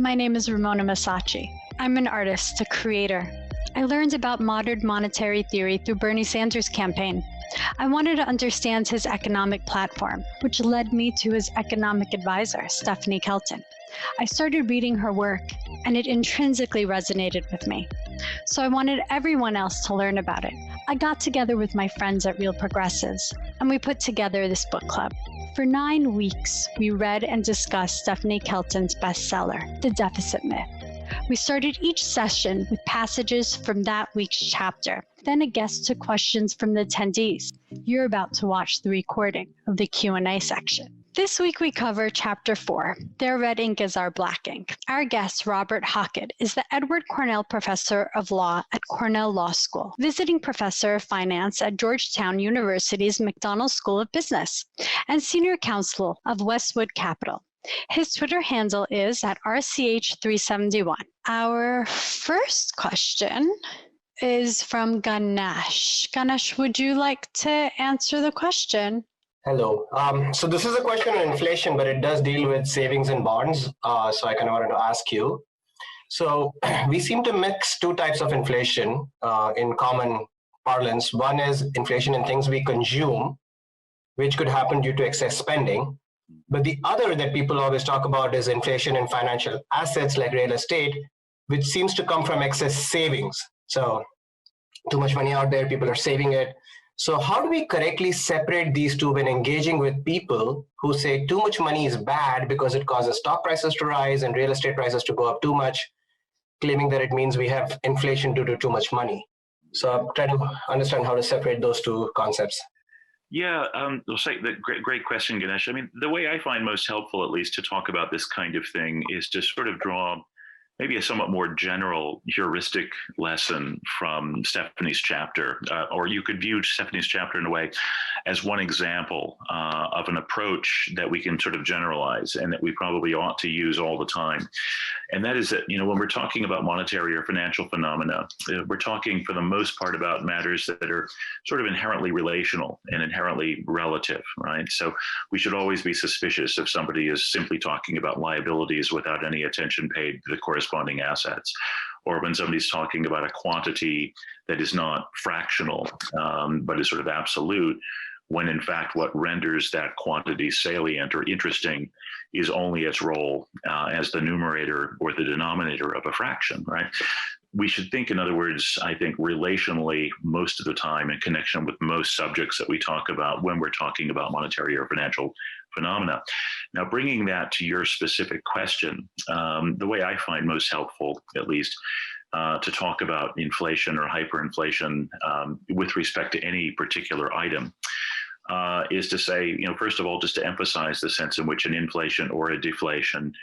My name is Ramona Masacci. I'm an artist, a creator. I learned about modern monetary theory through Bernie Sanders' campaign. I wanted to understand his economic platform, which led me to his economic advisor, Stephanie Kelton. I started reading her work, and it intrinsically resonated with me. So I wanted everyone else to learn about it. I got together with my friends at Real Progressives, and we put together this book club. For 9 weeks, we read and discussed Stephanie Kelton's bestseller, The Deficit Myth. We started each session with passages from that week's chapter. Then a guest took questions from the attendees. You're about to watch the recording of the Q&A section. This week we cover Chapter 4, Their Red Ink is Our Black Ink. Our guest, Robert Hockett, is the Edward Cornell Professor of Law at Cornell Law School, visiting Professor of Finance at Georgetown University's McDonald School of Business, and Senior Counsel of Westwood Capital. His Twitter handle is at RCH371. Our first question is from Ganesh. Ganesh, would you like to answer the question? Hello. So this is a question on inflation, but it does deal with savings and bonds. So I kind of wanted to ask you. So we seem to mix two types of inflation in common parlance. One is inflation in things we consume, which could happen due to excess spending. But the other that people always talk about is inflation in financial assets like real estate, which seems to come from excess savings. So too much money out there, people are saving it. So how do we correctly separate these two when engaging with people who say too much money is bad because it causes stock prices to rise and real estate prices to go up too much, claiming that it means we have inflation due to too much money? So I'm trying to understand how to separate those two concepts. Yeah, I'll say that great question, Ganesh. I mean, the way I find most helpful, at least, to talk about this kind of thing is to sort of draw maybe a somewhat more general heuristic lesson from Stephanie's chapter, or you could view Stephanie's chapter in a way as one example of an approach that we can sort of generalize and that we probably ought to use all the time. And that is that, when we're talking about monetary or financial phenomena, we're talking for the most part about matters that are sort of inherently relational and inherently relative, right? So we should always be suspicious if somebody is simply talking about liabilities without any attention paid to the corresponding assets, or when somebody's talking about a quantity that is not fractional, but is sort of absolute, when in fact what renders that quantity salient or interesting is only its role as the numerator or the denominator of a fraction, right? We should think, in other words, I think relationally most of the time in connection with most subjects that we talk about when we're talking about monetary or financial phenomena. Now, bringing that to your specific question, the way I find most helpful, at least, to talk about inflation or hyperinflation with respect to any particular item is to say, first of all, just to emphasize the sense in which an inflation or a deflation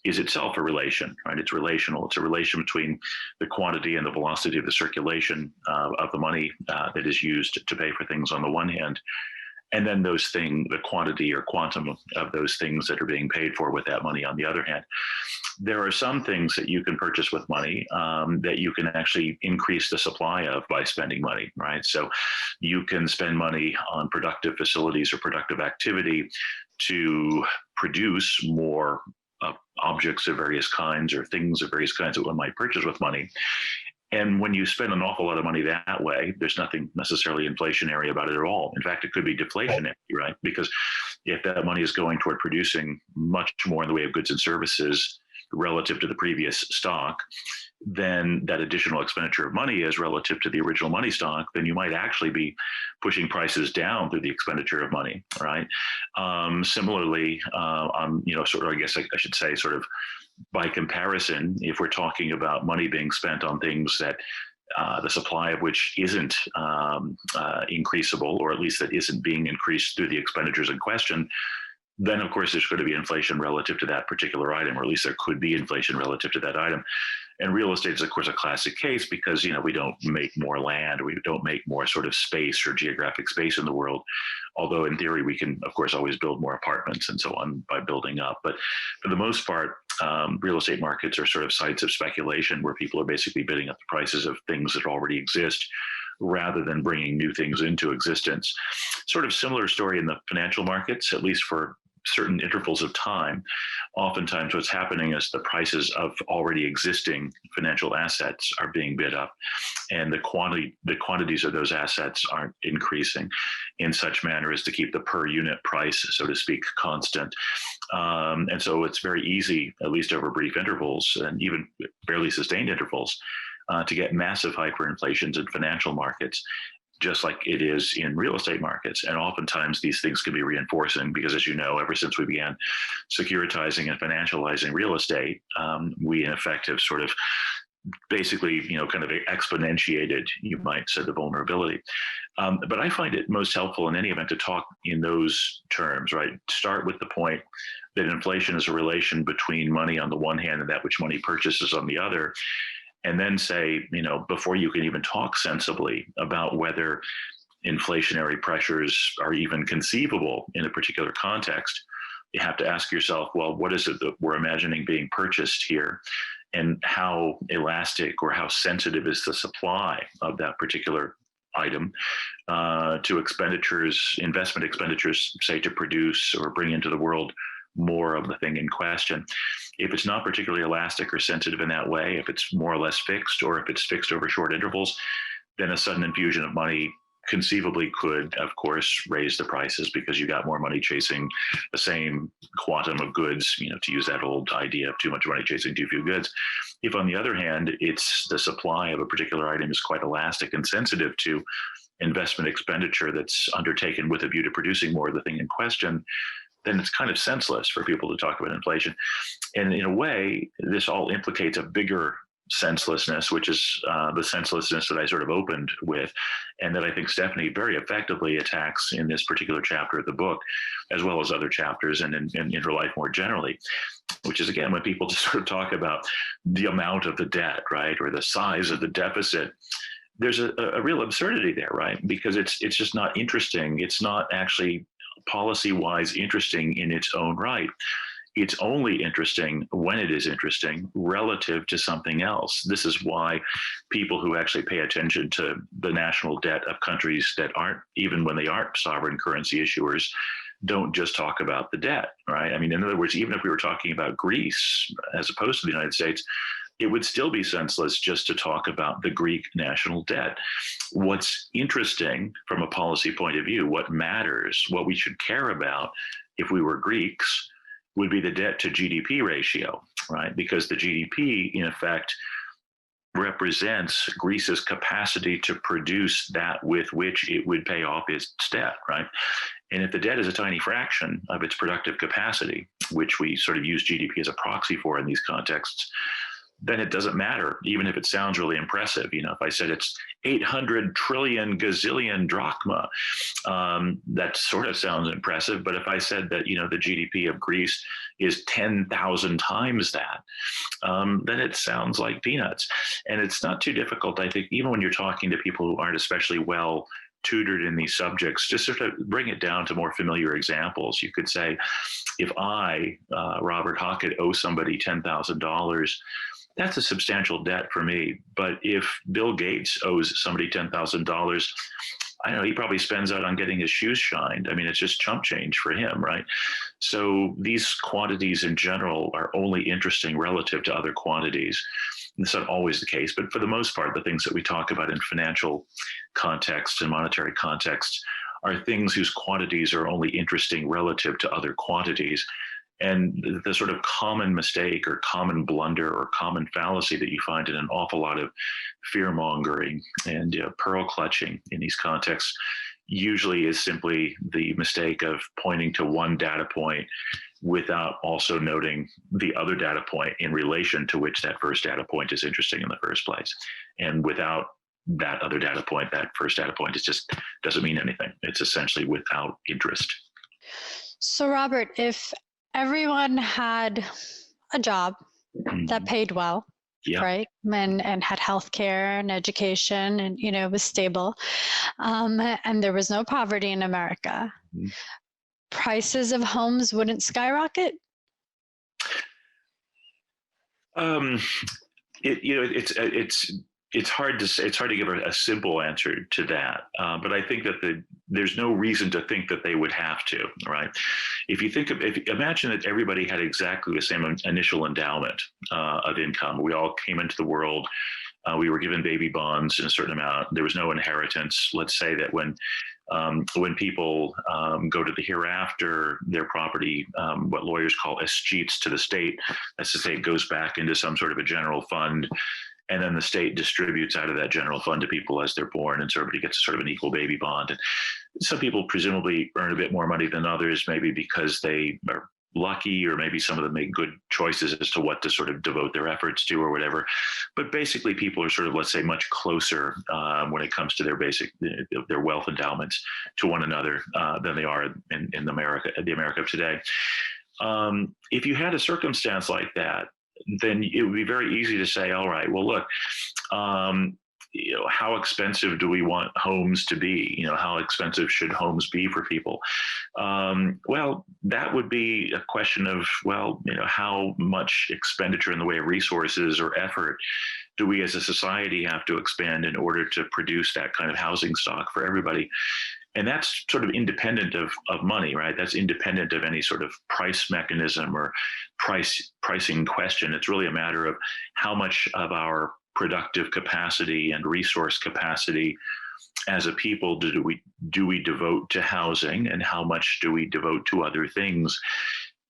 is itself a relation, right? It's relational. It's a relation between the quantity and the velocity of the circulation of the money that is used to pay for things on the one hand, and then those things, the quantity or quantum of those things that are being paid for with that money on the other hand. There are some things that you can purchase with money that you can actually increase the supply of by spending money, right? So you can spend money on productive facilities or productive activity to produce more objects of various kinds or things of various kinds that one might purchase with money. And when you spend an awful lot of money that way, there's nothing necessarily inflationary about it at all. In fact, it could be deflationary, right? Because if that money is going toward producing much more in the way of goods and services relative to the previous stock, then that additional expenditure of money is relative to the original money stock, then you might actually be pushing prices down through the expenditure of money, right? Similarly, sort of, I guess I should say, sort of by comparison, if we're talking about money being spent on things that the supply of which isn't increasable, or at least that isn't being increased through the expenditures in question, then of course there's going to be inflation relative to that particular item, or at least there could be inflation relative to that item. And real estate is of course a classic case because we don't make more land, or we don't make more sort of space or geographic space in the world. Although in theory we can of course always build more apartments and so on by building up. But for the most part, real estate markets are sort of sites of speculation where people are basically bidding up the prices of things that already exist, rather than bringing new things into existence. Sort of similar story in the financial markets, at least for certain intervals of time, oftentimes what's happening is the prices of already existing financial assets are being bid up, and the quantities of those assets aren't increasing in such manner as to keep the per unit price, so to speak, constant. And so it's very easy, at least over brief intervals and even fairly sustained intervals, to get massive hyperinflations in financial markets, just like it is in real estate markets. And oftentimes these things can be reinforcing because, as you know, ever since we began securitizing and financializing real estate, we in effect have sort of basically, kind of exponentiated, you might say, the vulnerability. But I find it most helpful in any event to talk in those terms, right? Start with the point that inflation is a relation between money on the one hand and that which money purchases on the other. And then say, before you can even talk sensibly about whether inflationary pressures are even conceivable in a particular context, you have to ask yourself, well, what is it that we're imagining being purchased here? And how elastic or how sensitive is the supply of that particular item to investment expenditures, say, to produce or bring into the world more of the thing in question. If it's not particularly elastic or sensitive in that way, if it's more or less fixed, or if it's fixed over short intervals, then a sudden infusion of money conceivably could, of course, raise the prices because you got more money chasing the same quantum of goods, to use that old idea of too much money chasing too few goods. If, on the other hand, it's the supply of a particular item is quite elastic and sensitive to investment expenditure that's undertaken with a view to producing more of the thing in question, then it's kind of senseless for people to talk about inflation. And in a way, this all implicates a bigger senselessness, which is the senselessness that I sort of opened with, and that I think Stephanie very effectively attacks in this particular chapter of the book, as well as other chapters and in her life more generally, which is, again, when people just sort of talk about the amount of the debt, right, or the size of the deficit, there's a real absurdity there, right? Because it's just not interesting. It's not actually policy-wise interesting in its own right. It's only interesting when it is interesting relative to something else. This is why people who actually pay attention to the national debt of countries that aren't, even when they aren't sovereign currency issuers, don't just talk about the debt, right? I mean, in other words, even if we were talking about Greece as opposed to the United States, it would still be senseless just to talk about the Greek national debt. What's interesting from a policy point of view, what matters, what we should care about if we were Greeks, would be the debt to GDP ratio, right? Because the GDP, in effect, represents Greece's capacity to produce that with which it would pay off its debt, right? And if the debt is a tiny fraction of its productive capacity, which we sort of use GDP as a proxy for in these contexts, then it doesn't matter, even if it sounds really impressive. If I said it's 800 trillion gazillion drachma, that sort of sounds impressive. But if I said that, the GDP of Greece is 10,000 times that, then it sounds like peanuts. And it's not too difficult, I think, even when you're talking to people who aren't especially well tutored in these subjects, just sort of bring it down to more familiar examples. You could say, if I, Robert Hockett, owe somebody $10,000, that's a substantial debt for me. But if Bill Gates owes somebody $10,000, I know he probably spends out on getting his shoes shined. I mean, it's just chump change for him, right? So these quantities in general are only interesting relative to other quantities. It's not always the case, but for the most part, the things that we talk about in financial contexts and monetary contexts are things whose quantities are only interesting relative to other quantities. And the sort of common mistake or common blunder or common fallacy that you find in an awful lot of fear mongering and pearl clutching in these contexts usually is simply the mistake of pointing to one data point without also noting the other data point in relation to which that first data point is interesting in the first place. And without that other data point, that first data point, it just doesn't mean anything. It's essentially without interest. So, Robert, if everyone had a job that paid well, right, and had healthcare and education, and was stable, and there was no poverty in America, prices of homes wouldn't skyrocket? It's It's hard to say, it's hard to give a simple answer to that, but I think that there's no reason to think that they would have to, right? If you imagine that everybody had exactly the same initial endowment of income. We all came into the world. We were given baby bonds in a certain amount. There was no inheritance. Let's say that when people go to the hereafter, their property, what lawyers call escheats to the state, that's to say it goes back into some sort of a general fund, and then the state distributes out of that general fund to people as they're born, and so everybody gets sort of an equal baby bond. And some people presumably earn a bit more money than others, maybe because they are lucky, or maybe some of them make good choices as to what to sort of devote their efforts to or whatever. But basically people are sort of, let's say, much closer when it comes to their wealth endowments to one another than they are in the America of today. If you had a circumstance like that, then it would be very easy to say, all right, well, look, how expensive do we want homes to be? How expensive should homes be for people? Well, that would be a question of, how much expenditure in the way of resources or effort do we as a society have to expend in order to produce that kind of housing stock for everybody? And that's sort of independent of money, right? That's independent of any sort of price mechanism or pricing question. It's really a matter of how much of our productive capacity and resource capacity as a people do we devote to housing, and how much do we devote to other things.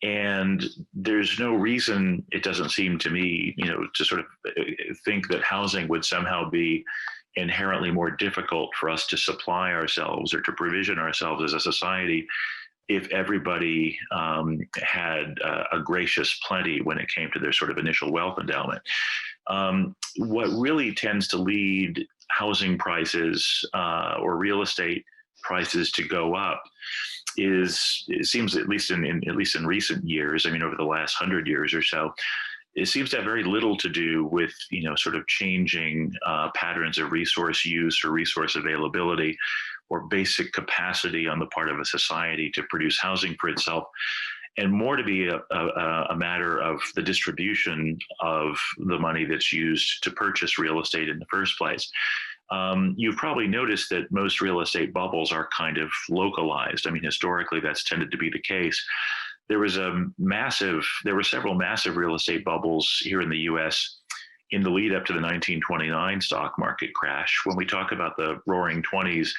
And there's no reason, it doesn't seem to me, to sort of think that housing would somehow be inherently more difficult for us to supply ourselves or to provision ourselves as a society if everybody had a gracious plenty when it came to their sort of initial wealth endowment. What really tends to lead housing prices or real estate prices to go up is, it seems, at least in recent years, I mean, over the last 100 years or so, it seems to have very little to do with, sort of changing patterns of resource use or resource availability or basic capacity on the part of a society to produce housing for itself, and more to be a matter of the distribution of the money that's used to purchase real estate in the first place. You've probably noticed that most real estate bubbles are kind of localized. I mean, historically, that's tended to be the case. There were several massive real estate bubbles here in the US in the lead up to the 1929 stock market crash. When we talk about the roaring 20s,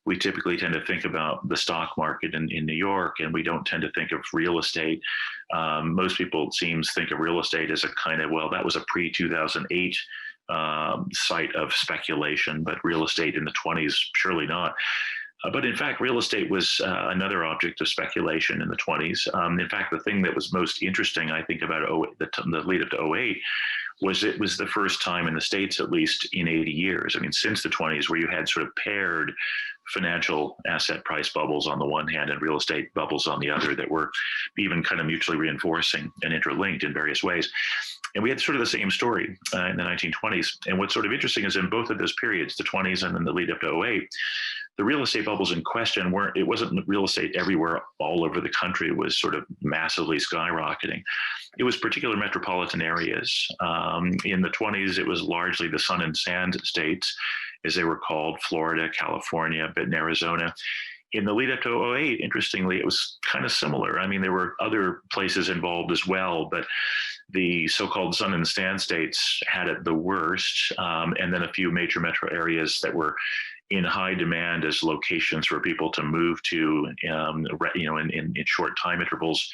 we typically tend to think about the stock market in New York, and we don't tend to think of real estate. Most people, it seems, think of real estate as a kind of, that was a pre-2008 site of speculation, but real estate in the 20s, surely not. But in fact, real estate was another object of speculation in the 20s. In fact, the thing that was most interesting, I think, about the lead up to 08 was it was the first time in the States, at least in 80 years, I mean, since the 20s, where you had sort of paired financial asset price bubbles on the one hand and real estate bubbles on the other that were even kind of mutually reinforcing and interlinked in various ways. And we had sort of the same story in the 1920s. And what's sort of interesting is in both of those periods, the 20s and then the lead up to 08, the real estate bubbles in question it wasn't real estate everywhere all over the country. It was sort of massively skyrocketing. It was particular metropolitan areas. In the 20s, it was largely the sun and sand states, as they were called, Florida, California, a bit in Arizona. In the lead up to 08, interestingly, it was kind of similar. I mean, there were other places involved as well, but the so-called sun and sand states had it the worst, and then a few major metro areas that were in high demand as locations for people to move to, in short time intervals,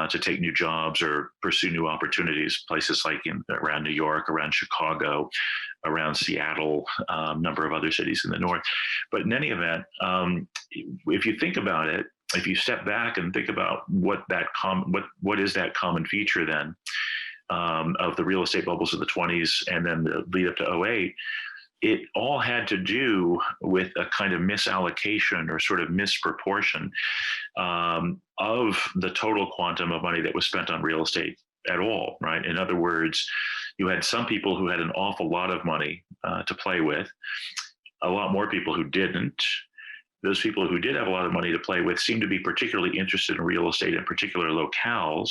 to take new jobs or pursue new opportunities. Places like around New York, around Chicago, around Seattle, a number of other cities in the north. But in any event, if you think about it, if you step back and think about what is that common feature then of the real estate bubbles of the 20s and then the lead up to 08, it all had to do with a kind of misallocation or sort of misproportion of the total quantum of money that was spent on real estate at all, right? In other words, you had some people who had an awful lot of money to play with, a lot more people who didn't. Those people who did have a lot of money to play with seemed to be particularly interested in real estate in particular locales.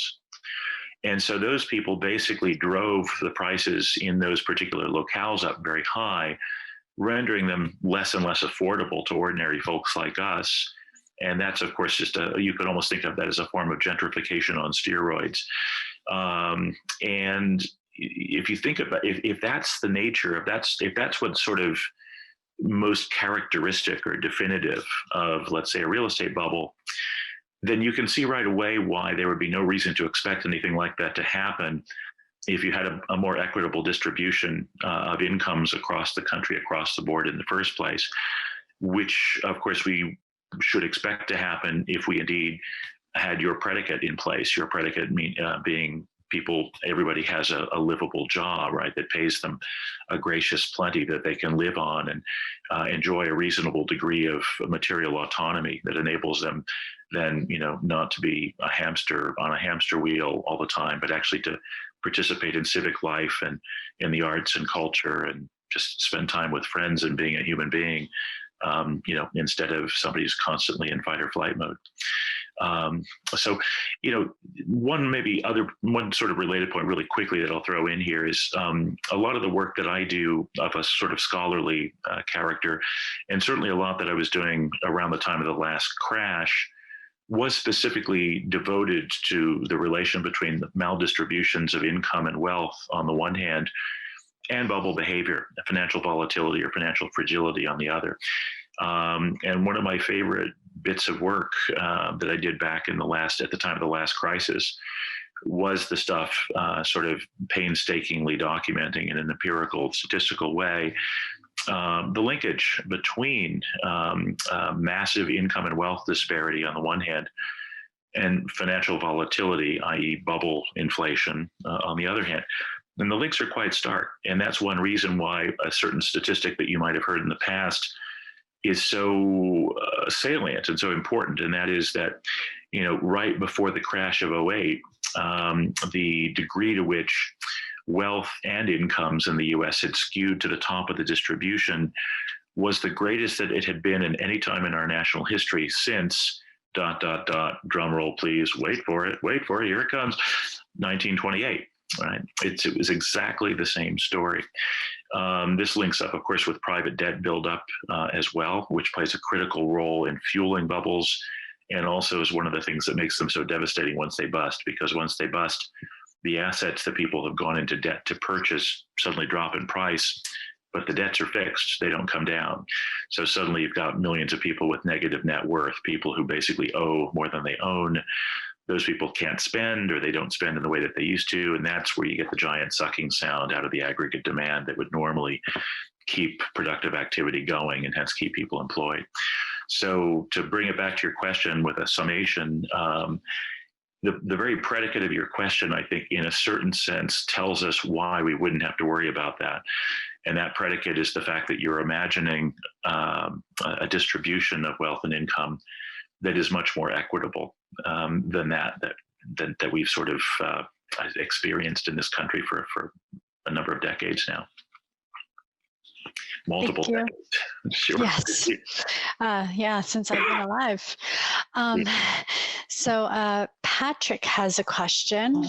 And so those people basically drove the prices in those particular locales up very high, rendering them less and less affordable to ordinary folks like us. And that's, of course, you could almost think of that as a form of gentrification on steroids. And if you think about if that's the nature, if that's what's sort of most characteristic or definitive of, let's say, a real estate bubble, then you can see right away why there would be no reason to expect anything like that to happen if you had a more equitable distribution of incomes across the country, across the board in the first place, which, of course, we should expect to happen if we indeed had your predicate in place. Your predicate being everybody has a livable job, right, that pays them a gracious plenty that they can live on and enjoy a reasonable degree of material autonomy that enables them then, not to be a hamster on a hamster wheel all the time, but actually to participate in civic life and in the arts and culture and just spend time with friends and being a human being, instead of somebody who's constantly in fight or flight mode. So, one sort of related point really quickly that I'll throw in here is a lot of the work that I do of a sort of scholarly character, and certainly a lot that I was doing around the time of the last crash, was specifically devoted to the relation between the maldistributions of income and wealth on the one hand, and bubble behavior, financial volatility or financial fragility on the other. And one of my favorite bits of work that I did back at the time of the last crisis was the stuff sort of painstakingly documenting in an empirical, statistical way the linkage between massive income and wealth disparity on the one hand and financial volatility, i.e. bubble inflation, on the other hand. And the links are quite stark. And that's one reason why a certain statistic that you might have heard in the past is so salient and so important. And that is that, right before the crash of '08, the degree to which wealth and incomes in the US had skewed to the top of the distribution was the greatest that it had been in any time in our national history since ... drum roll, please, wait for it, here it comes, 1928. Right. It was exactly the same story. This links up, of course, with private debt buildup as well, which plays a critical role in fueling bubbles, and also is one of the things that makes them so devastating once they bust, because once they bust, the assets that people have gone into debt to purchase suddenly drop in price, but the debts are fixed, they don't come down. So suddenly you've got millions of people with negative net worth, people who basically owe more than they own. Those people can't spend, or they don't spend in the way that they used to. And that's where you get the giant sucking sound out of the aggregate demand that would normally keep productive activity going and hence keep people employed. So to bring it back to your question with a summation, the very predicate of your question, I think, in a certain sense, tells us why we wouldn't have to worry about that. And that predicate is the fact that you're imagining a distribution of wealth and income that is much more equitable than that we've sort of experienced in this country for a number of decades now. Multiple decades. Sure. Yes. Yeah, since I've been alive. So Patrick has a question.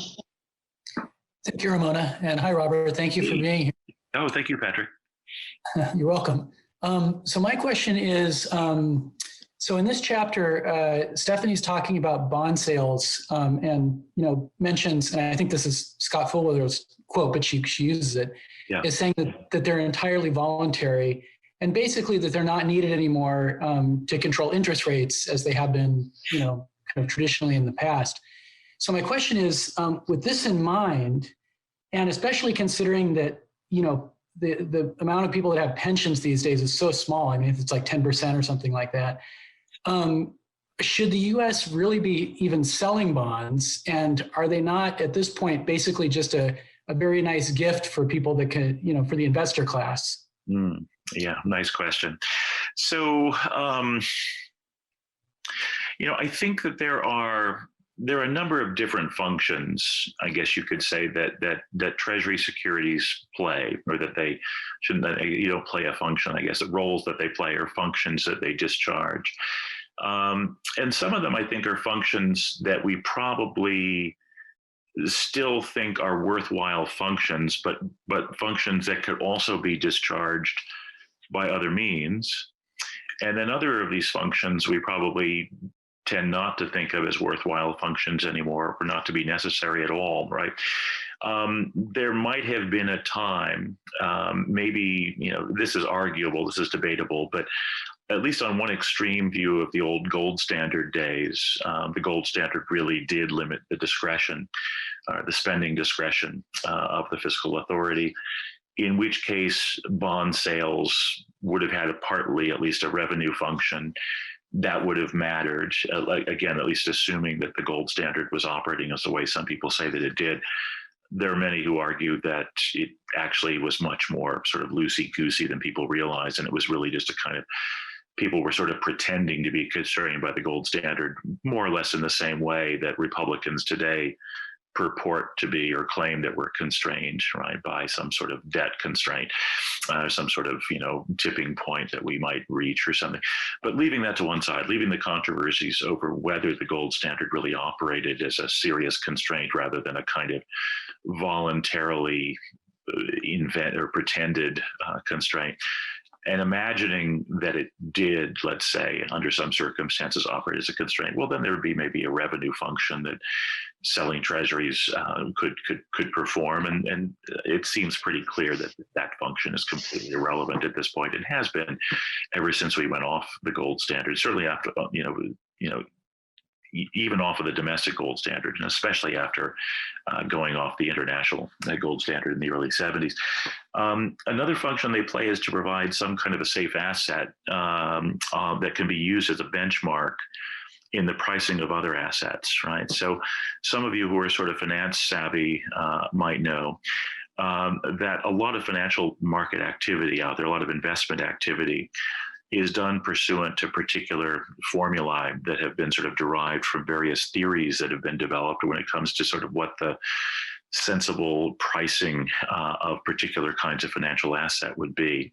Thank you, Ramona. And hi, Robert. Thank you for being here. Oh, thank you, Patrick. You're welcome. So my question is, so in this chapter, Stephanie's talking about bond sales and, mentions, and I think this is Scott Fullwiler's quote, but she uses it, is saying that they're entirely voluntary and basically that they're not needed anymore to control interest rates as they have been, kind of traditionally in the past. So my question is, with this in mind, and especially considering that, the amount of people that have pensions these days is so small. I mean, it's like 10% or something like that. Should the U.S. really be even selling bonds? And are they not at this point basically just a very nice gift for people that can, for the investor class? Yeah, nice question. So, I think that there are a number of different functions, I guess you could say, that Treasury securities play, or that they shouldn't, play a function, I guess, the roles that they play or functions that they discharge. And some of them, I think, are functions that we probably still think are worthwhile functions, but functions that could also be discharged by other means. And then other of these functions we probably tend not to think of as worthwhile functions anymore, or not to be necessary at all, right? There might have been a time, maybe, this is arguable, this is debatable, but at least on one extreme view of the old gold standard days, the gold standard really did limit the discretion, the spending discretion of the fiscal authority, in which case bond sales would have had partly at least a revenue function that would have mattered, again, at least assuming that the gold standard was operating as the way some people say that it did. There are many who argue that it actually was much more sort of loosey-goosey than people realize, and it was really just a kind of, people were sort of pretending to be constrained by the gold standard, more or less in the same way that Republicans today purport to be, or claim that we're constrained, right, by some sort of debt constraint, some sort of, tipping point that we might reach or something. But leaving that to one side, leaving the controversies over whether the gold standard really operated as a serious constraint rather than a kind of voluntarily invent or pretended constraint, and imagining that it did, let's say, under some circumstances operate as a constraint, well, then there would be maybe a revenue function that selling treasuries could perform. And it seems pretty clear that that function is completely irrelevant at this point. It has been ever since we went off the gold standard, certainly after, even off of the domestic gold standard, and especially after going off the international gold standard in the early 70s. Another function they play is to provide some kind of a safe asset that can be used as a benchmark in the pricing of other assets, right? So some of you who are sort of finance savvy might know that a lot of financial market activity out there, a lot of investment activity, is done pursuant to particular formulae that have been sort of derived from various theories that have been developed when it comes to sort of what the sensible pricing of particular kinds of financial asset would be.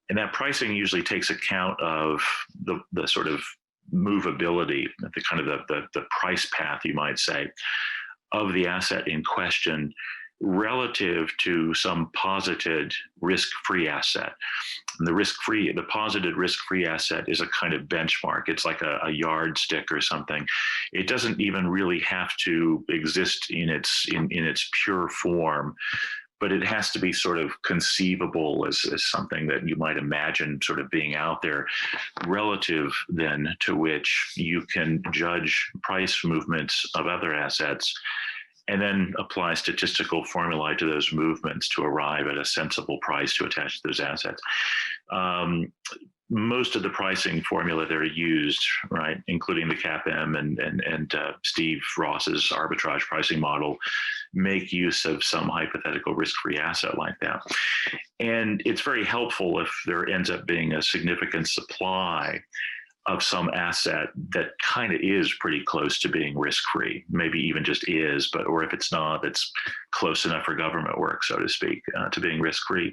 And that pricing usually takes account of the sort of movability, the kind of the price path, you might say, of the asset in question relative to some posited risk-free asset. And the posited risk-free asset is a kind of benchmark. It's like a yardstick or something. It doesn't even really have to exist in its pure form, but it has to be sort of conceivable as something that you might imagine sort of being out there, relative then to which you can judge price movements of other assets and then apply statistical formulae to those movements to arrive at a sensible price to attach to those assets. Most of the pricing formula that are used, right, including the CAPM and Steve Ross's arbitrage pricing model, make use of some hypothetical risk-free asset like that. And it's very helpful if there ends up being a significant supply of some asset that kind of is pretty close to being risk-free, maybe even just is, or if it's not, it's close enough for government work, so to speak, to being risk-free.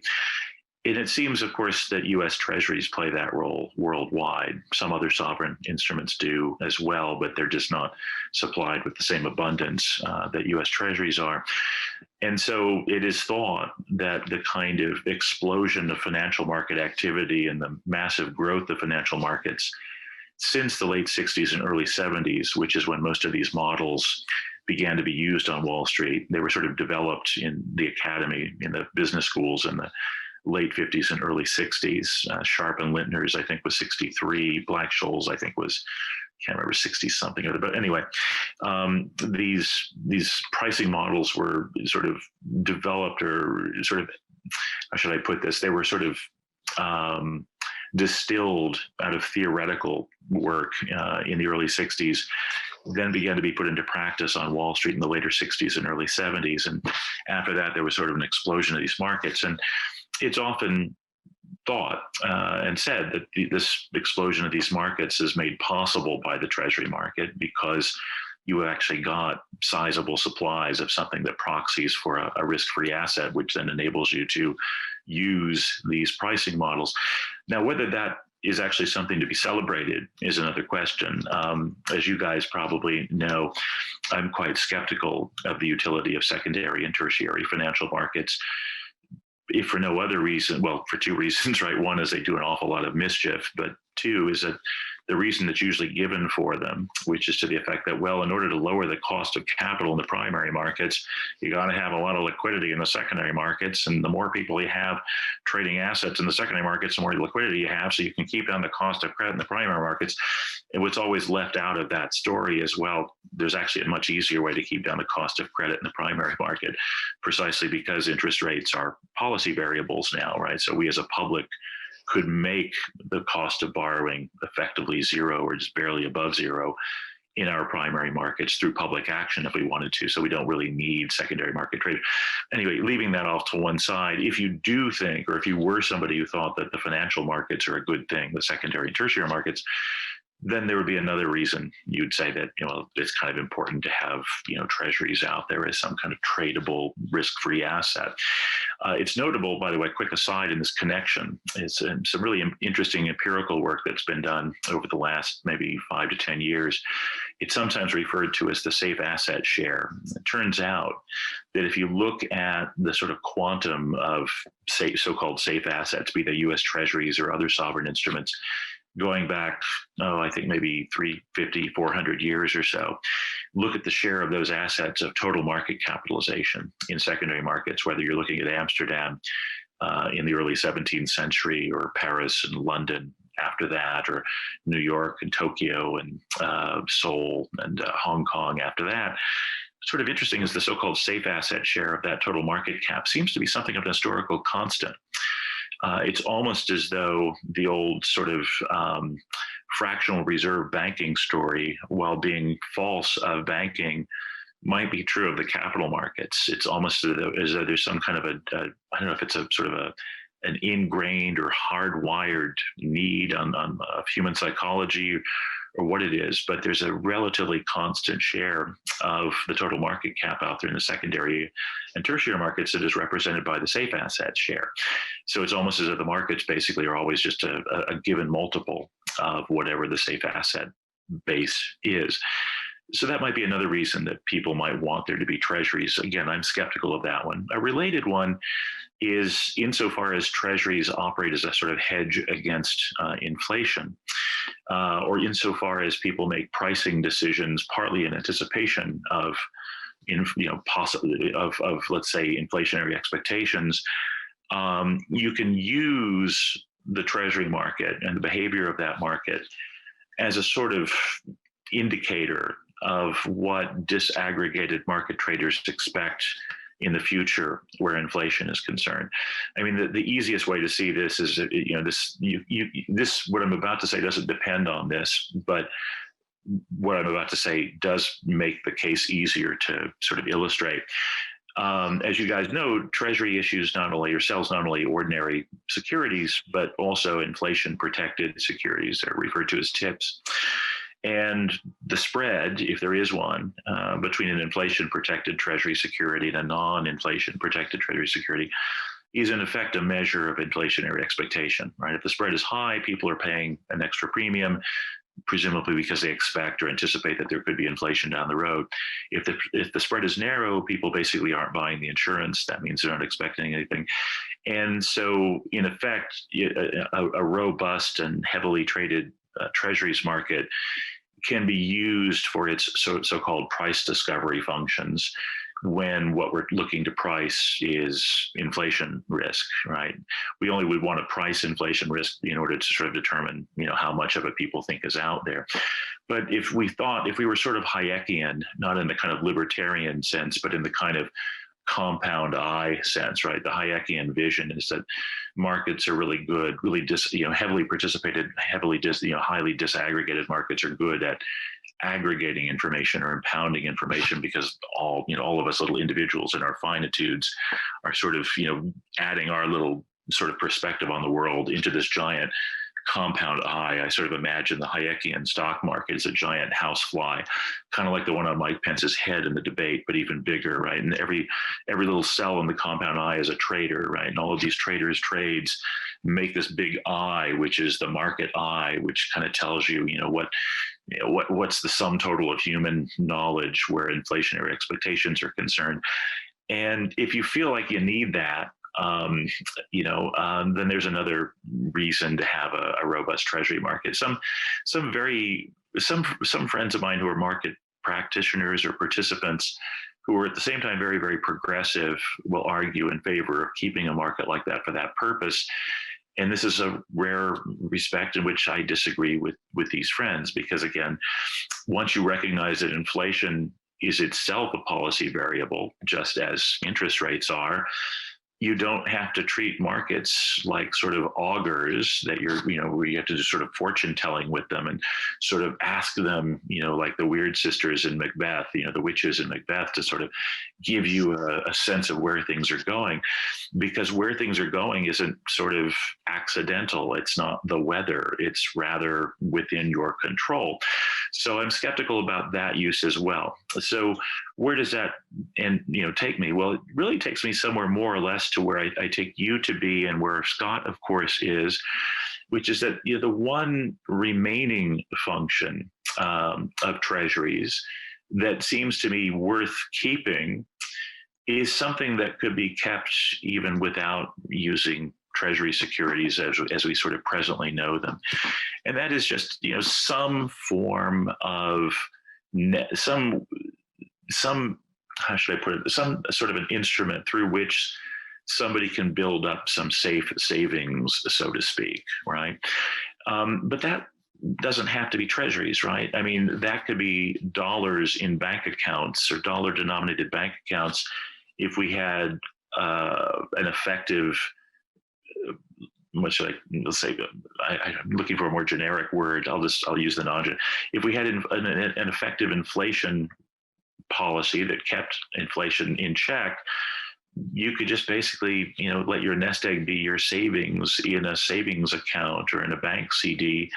And it seems, of course, that U.S. Treasuries play that role worldwide. Some other sovereign instruments do as well, but they're just not supplied with the same abundance that U.S. Treasuries are. And so it is thought that the kind of explosion of financial market activity and the massive growth of financial markets since the late 60s and early 70s, which is when most of these models began to be used on Wall Street. They were sort of developed in the academy, in the business schools in the late 50s and early 60s. Sharp and Lintner's, I think, was 63. Black-Scholes, I think, was, can't remember, 60 something. But anyway, these pricing models were sort of developed, or sort of, how should I put this? They were sort of distilled out of theoretical work in the early 60s, then began to be put into practice on Wall Street in the later 60s and early 70s. And after that, there was sort of an explosion of these markets. And it's often thought and said that this explosion of these markets is made possible by the Treasury market, because you actually got sizable supplies of something that proxies for a risk-free asset, which then enables you to use these pricing models. Now, whether that is actually something to be celebrated is another question. As you guys probably know, I'm quite skeptical of the utility of secondary and tertiary financial markets, if for no other reason, well, for two reasons, right? One is they do an awful lot of mischief, but two is that the reason that's usually given for them, which is to the effect that, well, in order to lower the cost of capital in the primary markets, you got to have a lot of liquidity in the secondary markets. And the more people you have trading assets in the secondary markets, the more liquidity you have, so you can keep down the cost of credit in the primary markets. And what's always left out of that story is, well, there's actually a much easier way to keep down the cost of credit in the primary market, precisely because interest rates are policy variables now, right? So we as a public could make the cost of borrowing effectively zero or just barely above zero in our primary markets through public action if we wanted to. So we don't really need secondary market trade. Anyway, leaving that off to one side, if you do think, or if you were somebody who thought that the financial markets are a good thing, the secondary and tertiary markets, then there would be another reason you'd say that, it's kind of important to have, treasuries out there as some kind of tradable risk-free asset. It's notable, by the way, quick aside in this connection, is some really interesting empirical work that's been done over the last maybe 5 to 10 years. It's sometimes referred to as the safe asset share. It turns out that if you look at the sort of quantum of so-called safe assets, be they US treasuries or other sovereign instruments, going back, I think maybe 350, 400 years or so, look at the share of those assets of total market capitalization in secondary markets, whether you're looking at Amsterdam in the early 17th century, or Paris and London after that, or New York and Tokyo and Seoul and Hong Kong after that. Sort of interesting is the so-called safe asset share of that total market cap seems to be something of an historical constant. It's almost as though the old sort of fractional reserve banking story, while being false of banking, might be true of the capital markets. It's almost as though there's some kind of I don't know if it's a sort of an ingrained or hardwired need of human psychology or what it is, but there's a relatively constant share of the total market cap out there in the secondary and tertiary markets that is represented by the safe asset share. So it's almost as if the markets basically are always just a given multiple of whatever the safe asset base is. So that might be another reason that people might want there to be treasuries. Again, I'm skeptical of that one. A related one is insofar as treasuries operate as a sort of hedge against inflation, or insofar as people make pricing decisions partly in anticipation of, possibly of let's say inflationary expectations. You can use the treasury market and the behavior of that market as a sort of indicator of what disaggregated market traders expect in the future where inflation is concerned. I mean, the easiest way to see this is, this what I'm about to say doesn't depend on this, but what I'm about to say does make the case easier to sort of illustrate. As you guys know, Treasury issues not only ordinary securities, but also inflation-protected securities. They're referred to as TIPS. And the spread, if there is one, between an inflation-protected Treasury security and a non-inflation-protected Treasury security is in effect a measure of inflationary expectation, right? If the spread is high, people are paying an extra premium, presumably because they expect or anticipate that there could be inflation down the road. If the spread is narrow, people basically aren't buying the insurance. That means they're not expecting anything. And so, in effect, a robust and heavily traded treasuries market can be used for its so-called price discovery functions when what we're looking to price is inflation risk, right? We only would want to price inflation risk in order to sort of determine, how much of it people think is out there. But if we were sort of Hayekian, not in the kind of libertarian sense, but in the kind of compound I sense, right? The Hayekian vision is that markets are really good, really heavily participated, highly disaggregated markets are good at aggregating information or impounding information, because all of us little individuals in our finitudes are sort of, adding our little sort of perspective on the world into this giant compound I sort of imagine the Hayekian stock market as a giant housefly, kind of like the one on Mike Pence's head in the debate, but even bigger, right? And every little cell in the compound I is a trader, right? And all of these traders' trades make this big I, which is the market I, which kind of tells you, what's the sum total of human knowledge where inflationary expectations are concerned. And if you feel like you need that, then there's another reason to have a robust treasury market. Some friends of mine who are market practitioners or participants who are at the same time very, very progressive will argue in favor of keeping a market like that for that purpose. And this is a rare respect in which I disagree with these friends, because again, once you recognize that inflation is itself a policy variable, just as interest rates are, you don't have to treat markets like sort of augurs that where you have to do sort of fortune telling with them and sort of ask them, like the weird sisters in Macbeth, the witches in Macbeth, to sort of give you a sense of where things are going, because where things are going isn't sort of accidental. It's not the weather, it's rather within your control. So I'm skeptical about that use as well. So where does that take me? Well, it really takes me somewhere more or less to where I take you to be, and where Scott, of course, is, which is that the one remaining function of treasuries that seems to me worth keeping is something that could be kept even without using treasury securities as we sort of presently know them. And that is just, some form of some how should I put it, some sort of an instrument through which somebody can build up some safe savings, so to speak, right? But that doesn't have to be treasuries, right? I mean, that could be dollars in bank accounts or dollar-denominated bank accounts if we had an effective, what should let's say, I'm looking for a more generic word. I'll use the non-generic. If we had an effective inflation policy that kept inflation in check, you could just basically, let your nest egg be your savings in a savings account or in a bank CD,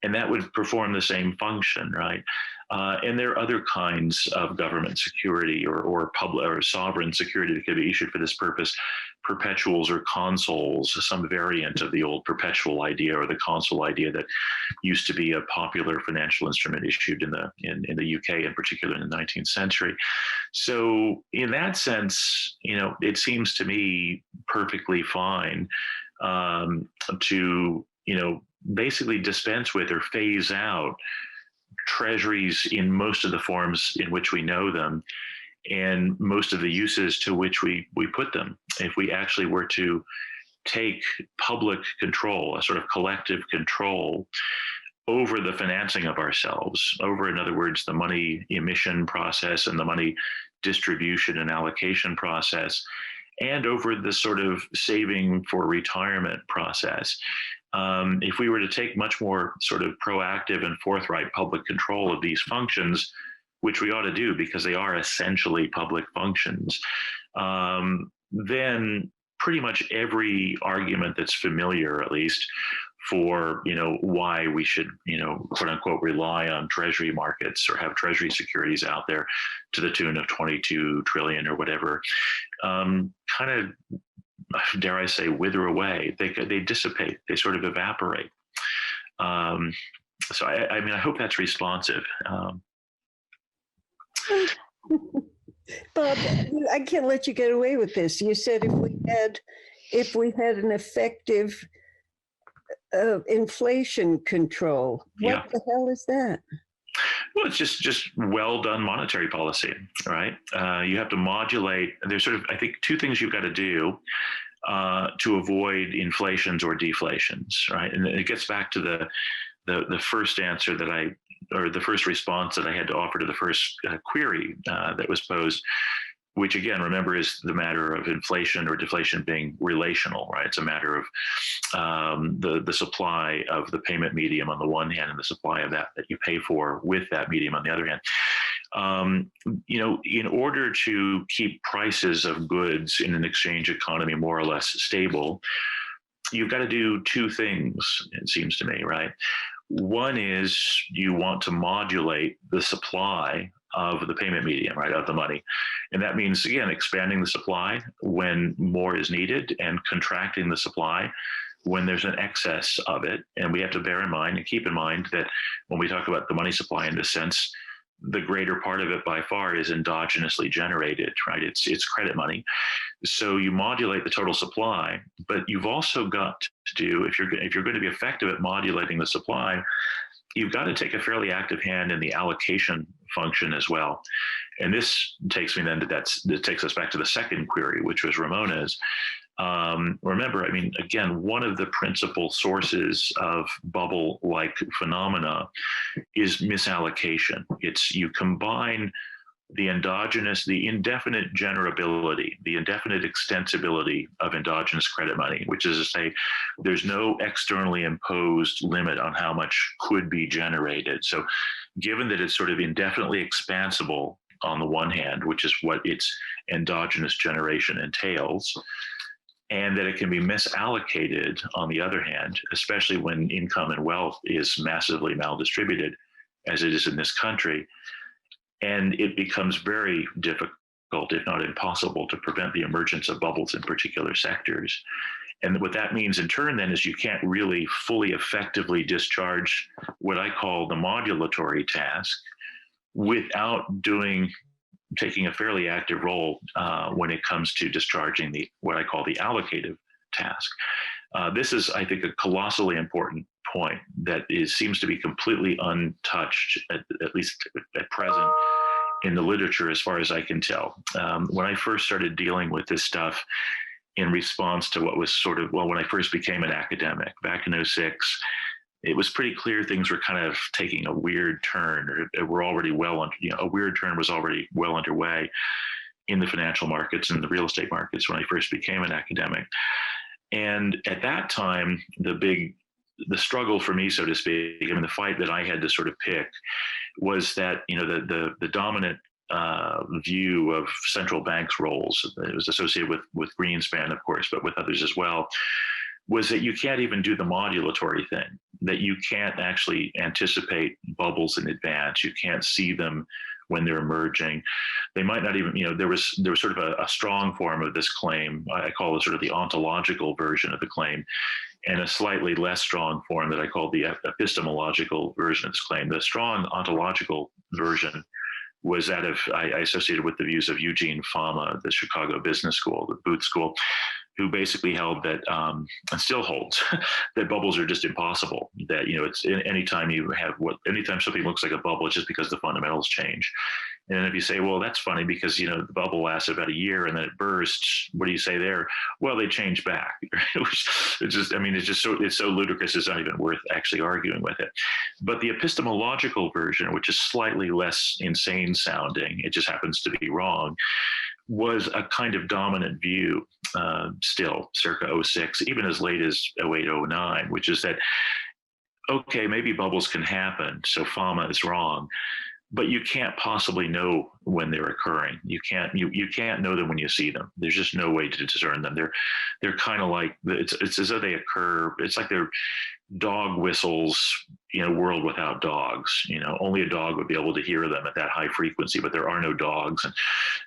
and that would perform the same function, right? And there are other kinds of government security or public or sovereign security that could be issued for this purpose. Perpetuals or consols, some variant of the old perpetual idea or the console idea that used to be a popular financial instrument issued in the UK, in particular in the 19th century. So in that sense, it seems to me perfectly fine to basically dispense with or phase out treasuries in most of the forms in which we know them and most of the uses to which we put them. If we actually were to take public control, a sort of collective control over the financing of ourselves, over, in other words, the money emission process and the money distribution and allocation process, and over the sort of saving for retirement process. If we were to take much more sort of proactive and forthright public control of these functions, which we ought to do because they are essentially public functions, then pretty much every argument that's familiar, at least, for why we should quote unquote rely on treasury markets or have treasury securities out there to the tune of 22 trillion or whatever, kind of, dare I say, wither away. They dissipate. They sort of evaporate. So I hope that's responsive. Bob, I can't let you get away with this. You said if we had an effective inflation control. What the hell is that? Well, it's just well done monetary policy, right? You have to modulate. There's sort of, I think, two things you've got to do to avoid inflations or deflations, right? And it gets back to the first answer or the first response that I had to offer to the first query that was posed, which again, remember, is the matter of inflation or deflation being relational, right? It's a matter of the supply of the payment medium on the one hand and the supply of that you pay for with that medium on the other hand. In order to keep prices of goods in an exchange economy more or less stable, you've got to do two things, it seems to me, right? One is you want to modulate the supply of the payment medium, right, of the money. And that means, again, expanding the supply when more is needed and contracting the supply when there's an excess of it. And we have to bear in mind and keep in mind that when we talk about the money supply in this sense, the greater part of it by far is endogenously generated, right? It's credit money. So you modulate the total supply, but you've also got to do, if you're going to be effective at modulating the supply, you've got to take a fairly active hand in the allocation function as well. And this takes me then to that takes us back to the second query, which was Ramona's. Remember, I mean, again, one of the principal sources of bubble-like phenomena is misallocation. It's you combine the endogenous, the indefinite generability, the indefinite extensibility of endogenous credit money, which is to say, there's no externally imposed limit on how much could be generated. So given that it's sort of indefinitely expansible on the one hand, which is what its endogenous generation entails, and that it can be misallocated on the other hand, especially when income and wealth is massively maldistributed, as it is in this country. And it becomes very difficult, if not impossible, to prevent the emergence of bubbles in particular sectors. And what that means in turn then is you can't really fully effectively discharge what I call the modulatory task without taking a fairly active role when it comes to discharging what I call the allocative task. This is, I think, a colossally important point that seems to be completely untouched, at least at present, in the literature, as far as I can tell. When I first started dealing with this stuff in response to what was when I first became an academic back in 2006, it was pretty clear things were kind of taking a weird turn, or were already a weird turn was already well underway in the financial markets and the real estate markets when I first became an academic. And at that time, the struggle for me, so to speak, I mean, the fight that I had to sort of pick was that, the dominant view of central banks' roles, it was associated with Greenspan, of course, but with others as well, was that you can't even do the modulatory thing, that you can't actually anticipate bubbles in advance. You can't see them when they're emerging. They might not even, there was sort of a strong form of this claim. I call it sort of the ontological version of the claim, and a slightly less strong form that I call the epistemological version of this claim. The strong ontological version was that I associated with the views of Eugene Fama, the Chicago Business School, the Booth School, who basically held that, and still holds, that bubbles are just impossible. That, it's anytime something looks like a bubble, it's just because the fundamentals change. And if you say, well, that's funny because, the bubble lasts about a year and then it bursts, what do you say there? Well, they change back. It's so ludicrous, it's not even worth actually arguing with it. But the epistemological version, which is slightly less insane sounding, it just happens to be wrong, was a kind of dominant view still circa 06, even as late as 08, 09, which is that, okay, maybe bubbles can happen, so Fama is wrong, but you can't possibly know when they're occurring. You can't know them when you see them. There's just no way to discern them. They're kind of like, it's as though they occur, it's like they're dog whistles in a world without dogs. Only a dog would be able to hear them at that high frequency, but there are no dogs and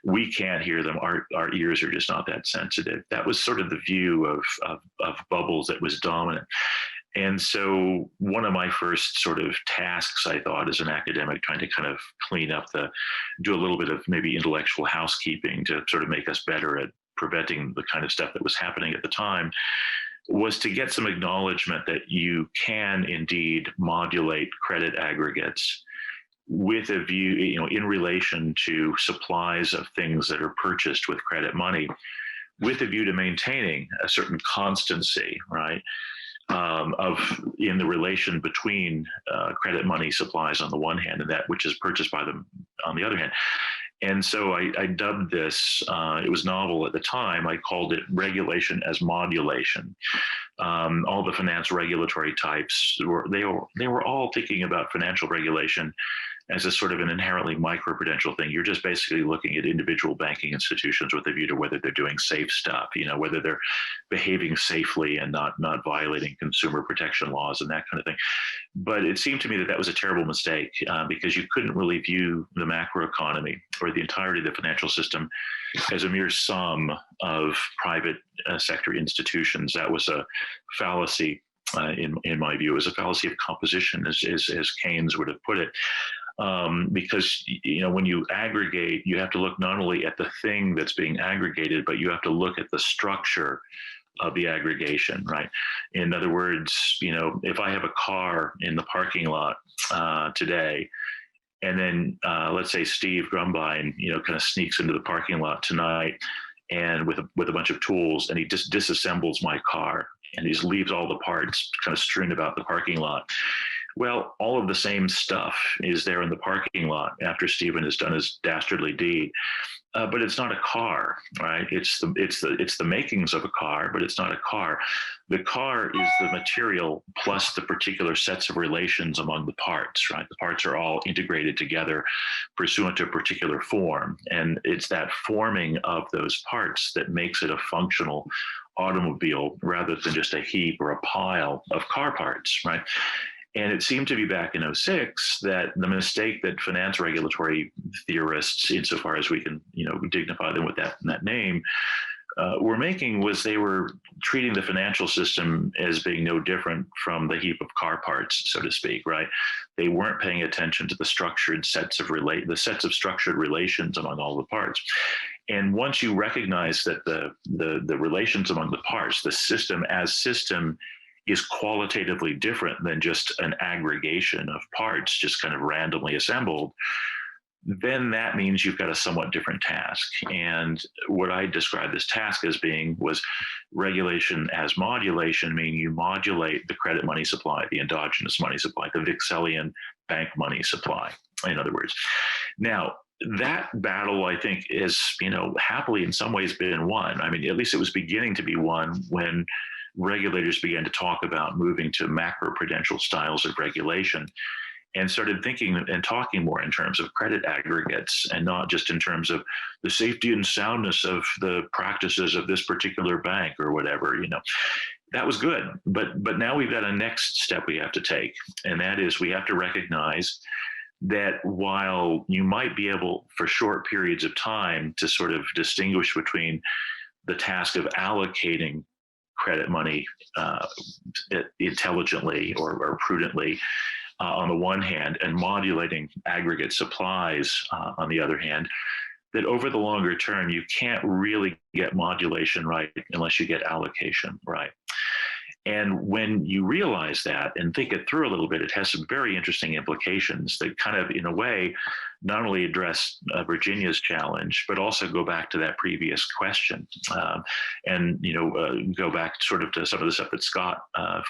we can't hear them. Our ears are just not that sensitive. That was sort of the view of bubbles that was dominant. And so one of my first sort of tasks, I thought, as an academic, trying to kind of do a little bit of maybe intellectual housekeeping to sort of make us better at preventing the kind of stuff that was happening at the time, was to get some acknowledgement that you can indeed modulate credit aggregates with a view, in relation to supplies of things that are purchased with credit money, with a view to maintaining a certain constancy, right? In the relation between credit money supplies on the one hand and that which is purchased by them on the other hand. And so I dubbed this, it was novel at the time, I called it regulation as modulation. All the finance regulatory types, they were all thinking about financial regulation as a sort of an inherently microprudential thing. You're just basically looking at individual banking institutions with a view to whether they're doing safe stuff, whether they're behaving safely and not violating consumer protection laws and that kind of thing. But it seemed to me that that was a terrible mistake because you couldn't really view the macroeconomy or the entirety of the financial system as a mere sum of private sector institutions. That was a fallacy. In my view, it was a fallacy of composition, as Keynes would have put it. Because when you aggregate, you have to look not only at the thing that's being aggregated, but you have to look at the structure of the aggregation, right? In other words, if I have a car in the parking lot today, and then let's say Steve Grumbine, kind of sneaks into the parking lot tonight, and with a bunch of tools, and he just disassembles my car, and he just leaves all the parts kind of strewn about the parking lot. Well, all of the same stuff is there in the parking lot after Stephen has done his dastardly deed, but it's not a car, right? It's the makings of a car, but it's not a car. The car is the material plus the particular sets of relations among the parts, right? The parts are all integrated together pursuant to a particular form, and it's that forming of those parts that makes it a functional automobile rather than just a heap or a pile of car parts, right? And it seemed to be back in 2006 that the mistake that finance regulatory theorists, insofar as we can, dignify them with that name, were making was they were treating the financial system as being no different from the heap of car parts, so to speak, right? They weren't paying attention to the structured sets of structured relations among all the parts. And once you recognize that the relations among the parts, the system as system, is qualitatively different than just an aggregation of parts just kind of randomly assembled, then that means you've got a somewhat different task. And what I described this task as being was regulation as modulation, meaning you modulate the credit money supply, the endogenous money supply, the Vixelian bank money supply, in other words. Now, that battle, I think, is, happily in some ways been won. I mean, at least it was beginning to be won when regulators began to talk about moving to macroprudential styles of regulation and started thinking and talking more in terms of credit aggregates and not just in terms of the safety and soundness of the practices of this particular bank or whatever. That was good. But now we've got a next step we have to take, and that is we have to recognize that while you might be able for short periods of time to sort of distinguish between the task of allocating credit money intelligently or prudently on the one hand, and modulating aggregate supplies on the other hand, that over the longer term, you can't really get modulation right unless you get allocation right. And when you realize that and think it through a little bit, it has some very interesting implications that kind of, in a way, not only address Virginia's challenge, but also go back to that previous question and go back sort of to some of the stuff that Scott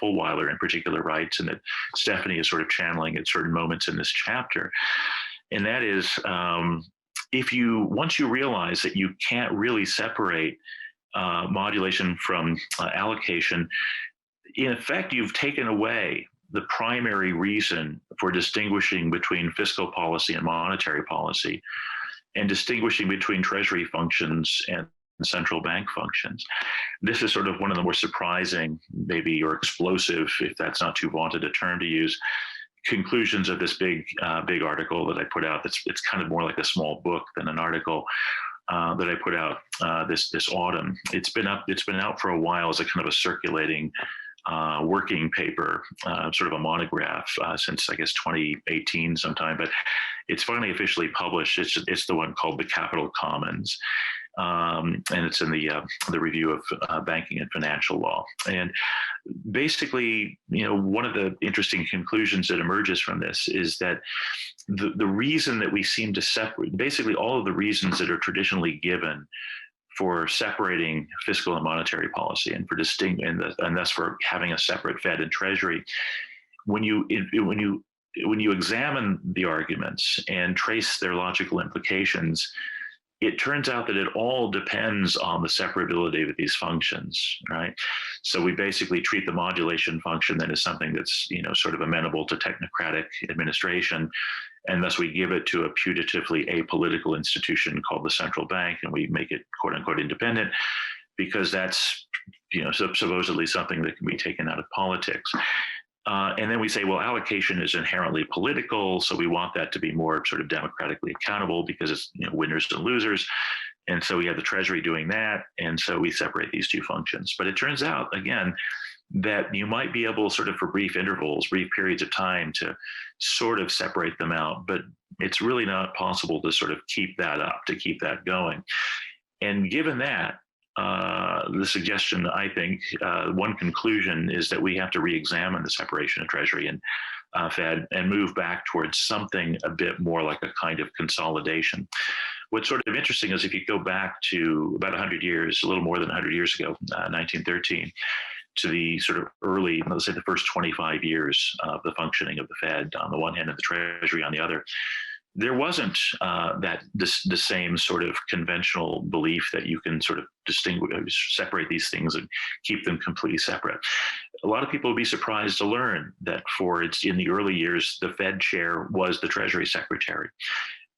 Fulweiler in particular writes and that Stephanie is sort of channeling at certain moments in this chapter. And that is, once you realize that you can't really separate modulation from allocation, in effect, you've taken away the primary reason for distinguishing between fiscal policy and monetary policy and distinguishing between treasury functions and central bank functions. This is sort of one of the more surprising, maybe, or explosive, if that's not too vaunted a term to use, conclusions of this big article that I put out. It's kind of more like a small book than an article that I put out this autumn. It's been out for a while as a kind of a circulating working paper, sort of a monograph since I guess 2018 sometime, but it's finally officially published. It's the one called The Capital Commons, and it's in the review of banking and financial law. And basically, one of the interesting conclusions that emerges from this is that the reason that we seem to separate, basically all of the reasons that are traditionally given for separating fiscal and monetary policy and for and thus for having a separate Fed and Treasury, when you examine the arguments and trace their logical implications, it turns out that it all depends on the separability of these functions, right? So we basically treat the modulation function then as something that's, sort of amenable to technocratic administration, and thus we give it to a putatively apolitical institution called the central bank, and we make it quote unquote independent because that's supposedly something that can be taken out of politics. And then we say, well, allocation is inherently political, so we want that to be more sort of democratically accountable because it's winners and losers. And so we have the Treasury doing that, and so we separate these two functions. But it turns out, again, that you might be able sort of for brief intervals, brief periods of time to sort of separate them out, but it's really not possible to sort of keep that up, to keep that going. And given that, the suggestion, I think, one conclusion is that we have to re-examine the separation of Treasury and Fed and move back towards something a bit more like a kind of consolidation. What's sort of interesting is if you go back to about 100 years, a little more than 100 years ago, 1913, to the sort of early, let's say the first 25 years of the functioning of the Fed on the one hand and the Treasury on the other, there wasn't the same sort of conventional belief that you can sort of separate these things and keep them completely separate. A lot of people would be surprised to learn that in the early years, the Fed chair was the Treasury Secretary,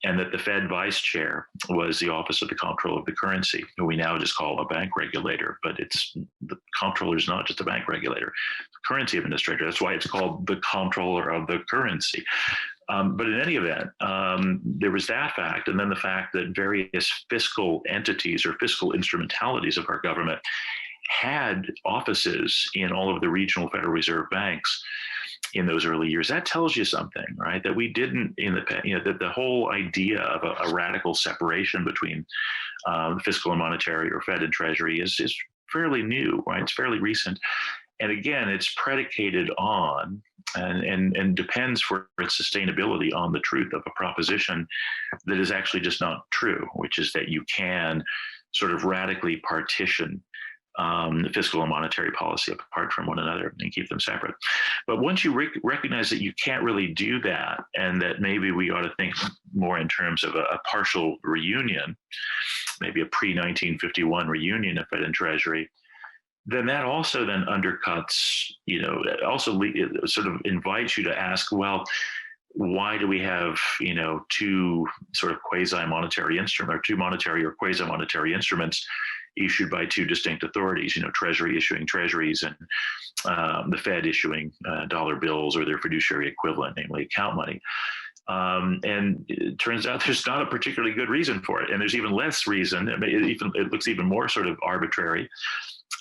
and that the Fed vice chair was the Office of the Comptroller of the Currency, who we now just call a bank regulator, but the comptroller is not just a bank regulator, the currency administrator. That's why it's called the Comptroller of the Currency. But in any event, there was that fact, and then the fact that various fiscal entities or fiscal instrumentalities of our government had offices in all of the regional Federal Reserve banks in those early years. That tells you something, right? That we didn't that the whole idea of a radical separation between fiscal and monetary, or Fed and Treasury, is fairly new, right? It's fairly recent. And again, it's predicated on and depends for its sustainability on the truth of a proposition that is actually just not true, which is that you can sort of radically partition the fiscal and monetary policy apart from one another and keep them separate. But once you recognize that you can't really do that, and that maybe we ought to think more in terms of a partial reunion, maybe a pre-1951 reunion of Fed and Treasury, then that also then undercuts, it sort of invites you to ask, well, why do we have, two sort of quasi-monetary instruments, or two monetary or quasi-monetary instruments issued by two distinct authorities, Treasury issuing treasuries and the Fed issuing dollar bills or their fiduciary equivalent, namely account money. And it turns out there's not a particularly good reason for it. And there's even less reason. It looks even more sort of arbitrary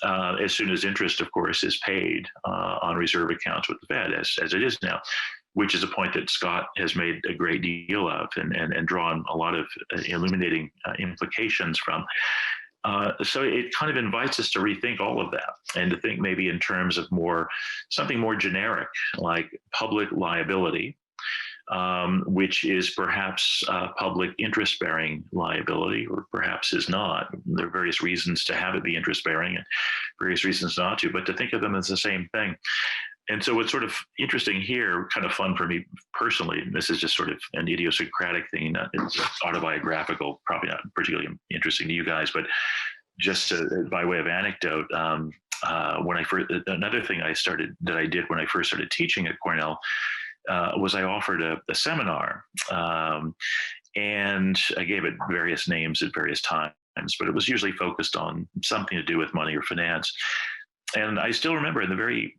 as soon as interest, of course, is paid on reserve accounts with the Fed, as it is now, which is a point that Scott has made a great deal of and drawn a lot of illuminating implications from. So it kind of invites us to rethink all of that and to think maybe in terms of something more generic, like public liability, which is perhaps public interest-bearing liability, or perhaps is not. There are various reasons to have it be interest-bearing and various reasons not to, but to think of them as the same thing. And so what's sort of interesting here, kind of fun for me personally, and this is just sort of an idiosyncratic thing, it's autobiographical, probably not particularly interesting to you guys, but just by way of anecdote, another thing that I did when I first started teaching at Cornell was I offered a seminar, and I gave it various names at various times, but it was usually focused on something to do with money or finance. And I still remember in the very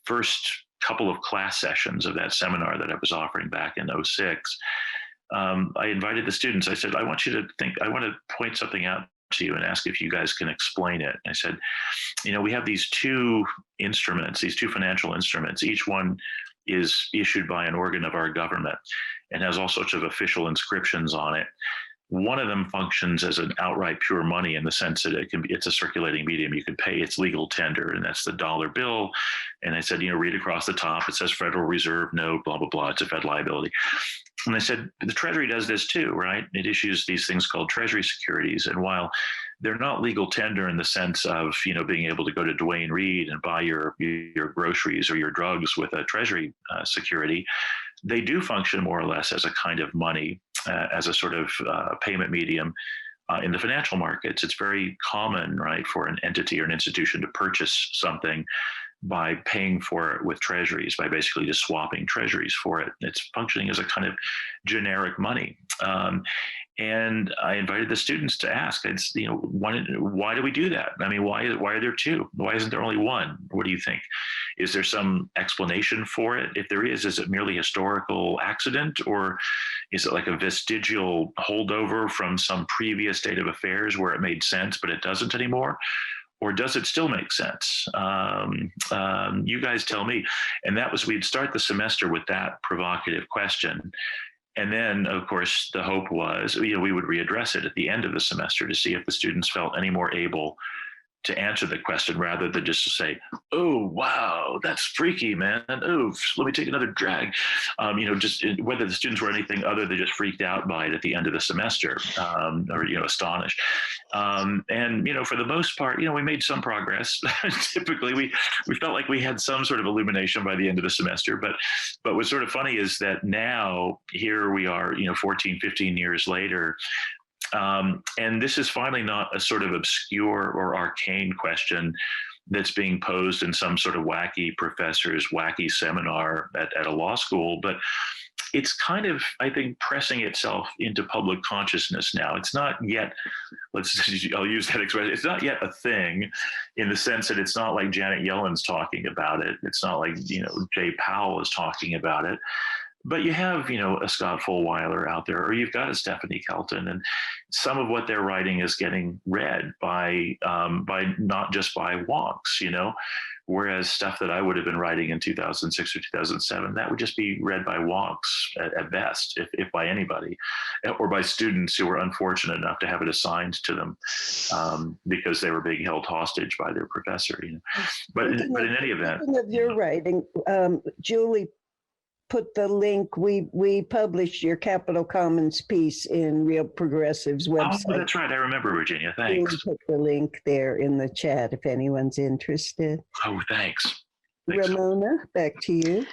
first couple of class sessions of that seminar that I was offering back in 2006, I invited the students. I said, I want to point something out to you and ask if you guys can explain it. I said, we have these two instruments, these two financial instruments. Each one is issued by an organ of our government and has all sorts of official inscriptions on it. One of them functions as an outright pure money in the sense that it's a circulating medium. You can pay its legal tender, and that's the dollar bill. And I said, read across the top, it says Federal Reserve note, blah, blah, blah. It's a Fed liability. And I said, the Treasury does this too, right? It issues these things called Treasury securities. And while they're not legal tender in the sense of, being able to go to Duane Reade and buy your groceries or your drugs with a Treasury security, they do function more or less as a kind of money, as a sort of payment medium in the financial markets. It's very common, right, for an entity or an institution to purchase something by paying for it with treasuries, by basically just swapping treasuries for it. It's functioning as a kind of generic money. And I invited the students to ask, why do we do that? I mean, why are there two? Why isn't there only one? What do you think? Is there some explanation for it? If there is it merely historical accident, or is it like a vestigial holdover from some previous state of affairs where it made sense, but it doesn't anymore? Or does it still make sense? You guys tell me. And we'd start the semester with that provocative question. And then, of course, the hope was, we would readdress it at the end of the semester to see if the students felt any more able to answer the question rather than just to say, oh, wow, that's freaky, man. Oh, let me take another drag. Just whether the students were anything other than just freaked out by it at the end of the semester, or astonished. For the most part, we made some progress. Typically, we felt like we had some sort of illumination by the end of the semester. But what's sort of funny is that now here we are, 14, 15 years later, and this is finally not a sort of obscure or arcane question that's being posed in some sort of wacky professor's wacky seminar at a law school, but it's kind of, I think, pressing itself into public consciousness now. It's not yet, I'll use that expression, it's not yet a thing in the sense that it's not like Janet Yellen's talking about it. It's not like, Jay Powell is talking about it. But you have, a Scott Fulweiler out there, or you've got a Stephanie Kelton, and some of what they're writing is getting read by not just by wonks, whereas stuff that I would have been writing in 2006 or 2007, that would just be read by wonks at best, if by anybody, or by students who were unfortunate enough to have it assigned to them because they were being held hostage by their professor. But in any event, of your writing, Julie put the link. We published your Capital Commons piece in Real Progressive's website. Oh, that's right. I remember, Virginia. Thanks. We put the link there in the chat if anyone's interested. Oh, thanks. Ramona, back to you.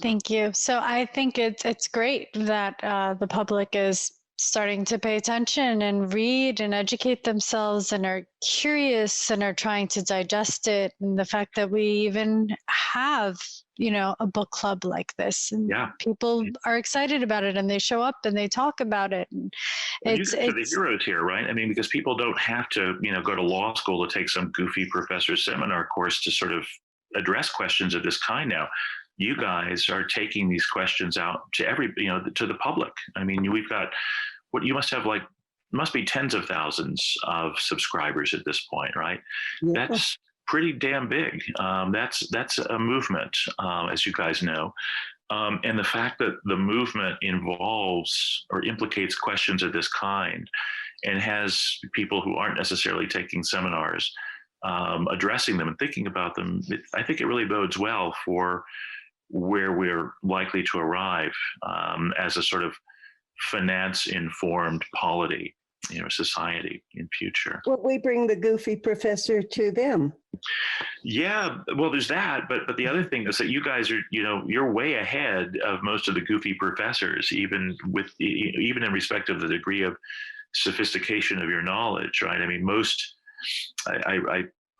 Thank you. So I think it's great that the public is starting to pay attention and read and educate themselves and are curious and are trying to digest it. And the fact that we even have, a book club like this, and people are excited about it and they show up and they talk about it. And it's the heroes here, right? I mean, because people don't have to, go to law school to take some goofy professor seminar course to sort of address questions of this kind now. You guys are taking these questions out to to the public. I mean, we've got you must have must be tens of thousands of subscribers at this point, right? Yeah. That's pretty damn big. That's a movement, as you guys know. And the fact that the movement involves or implicates questions of this kind and has people who aren't necessarily taking seminars addressing them and thinking about them, I think it really bodes well for where we're likely to arrive as a sort of finance-informed polity, society in future. Well, we bring the goofy professor to them. Yeah, well, there's that, but the other thing is that you guys are, you're way ahead of most of the goofy professors, even in respect of the degree of sophistication of your knowledge, right? I mean,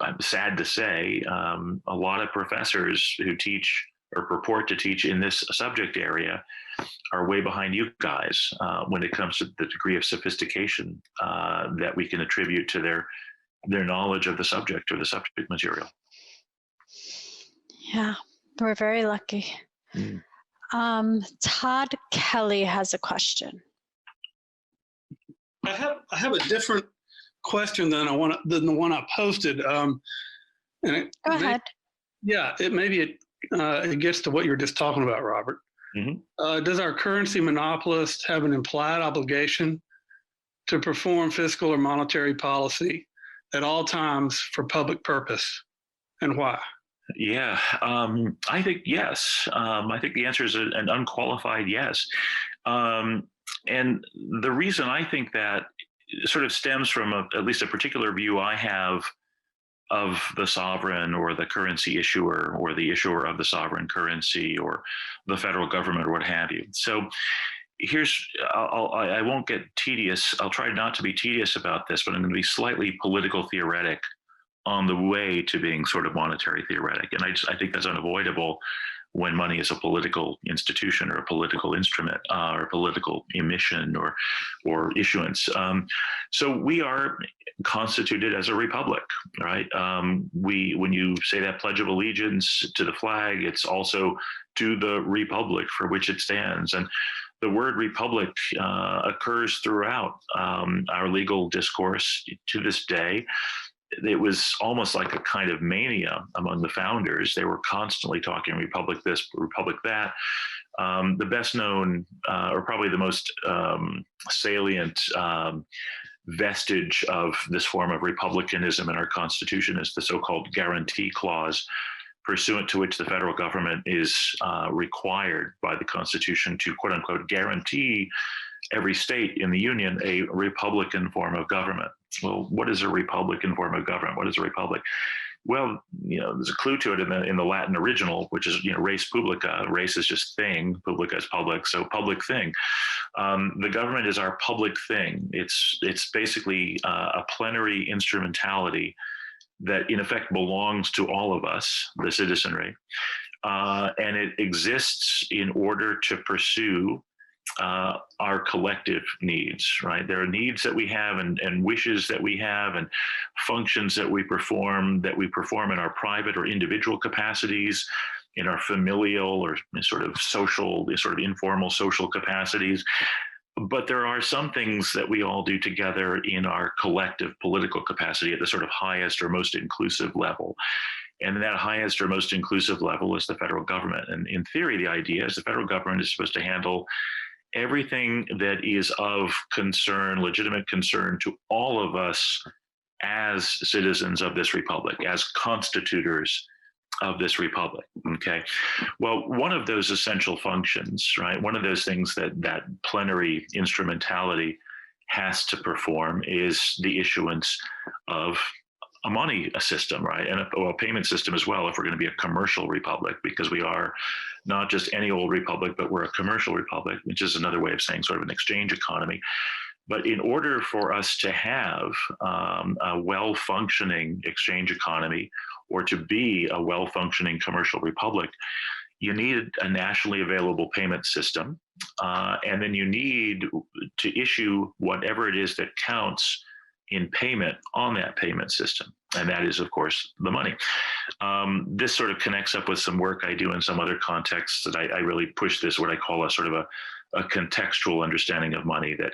I'm sad to say, a lot of professors who teach or purport to teach in this subject area are way behind you guys when it comes to the degree of sophistication that we can attribute to their knowledge of the subject or the subject material. Yeah, we're very lucky. Todd Kelly has a question. I have a different question than the one I posted. Go ahead. It gets to what you're just talking about, Robert. Mm-hmm. Does our currency monopolist have an implied obligation to perform fiscal or monetary policy at all times for public purpose, and why? Yeah, I think yes. I think the answer is an unqualified yes. And the reason I think that sort of stems from at least a particular view I have of the sovereign or the currency issuer or the issuer of the sovereign currency or the federal government or what have you. So I won't get tedious. I'll try not to be tedious about this, but I'm going to be slightly political theoretic on the way to being sort of monetary theoretic. And I think that's unavoidable when money is a political institution or a political instrument or a political emission or issuance. So we are constituted as a republic, right? When you say that Pledge of Allegiance to the flag, it's also to the republic for which it stands. And the word republic occurs throughout our legal discourse to this day. It was almost like a kind of mania among the founders. They were constantly talking republic this, republic that. The best known, or probably the most salient vestige of this form of republicanism in our Constitution is the so-called guarantee clause, pursuant to which the federal government is required by the Constitution to, quote unquote, guarantee every state in the Union a republican form of government. Well, what is a republican form of government? What is a republic? Well, there's a clue to it in the Latin original, which is, res publica. Res is just thing, publica is public, so public thing. The government is our public thing. It's basically a plenary instrumentality that in effect belongs to all of us, the citizenry, and it exists in order to pursue our collective needs, right? There are needs that we have and wishes that we have and functions that we perform in our private or individual capacities, in our familial or sort of social, sort of informal social capacities. But there are some things that we all do together in our collective political capacity at the sort of highest or most inclusive level. And that highest or most inclusive level is the federal government. And in theory, the idea is the federal government is supposed to handle everything that is of concern, legitimate concern to all of us as citizens of this republic, as constitutors of this republic, okay? Well, one of those essential functions, right, one of those things that plenary instrumentality has to perform is the issuance of a money system, right? And a payment system as well, if we're going to be a commercial republic, because we are not just any old republic, but we're a commercial republic, which is another way of saying sort of an exchange economy. But in order for us to have a well-functioning exchange economy or to be a well-functioning commercial republic, you need a nationally available payment system. And then you need to issue whatever it is that counts in payment on that payment system. And that is, of course, the money. This sort of connects up with some work I do in some other contexts that I really push this, what I call a sort of a contextual understanding of money, that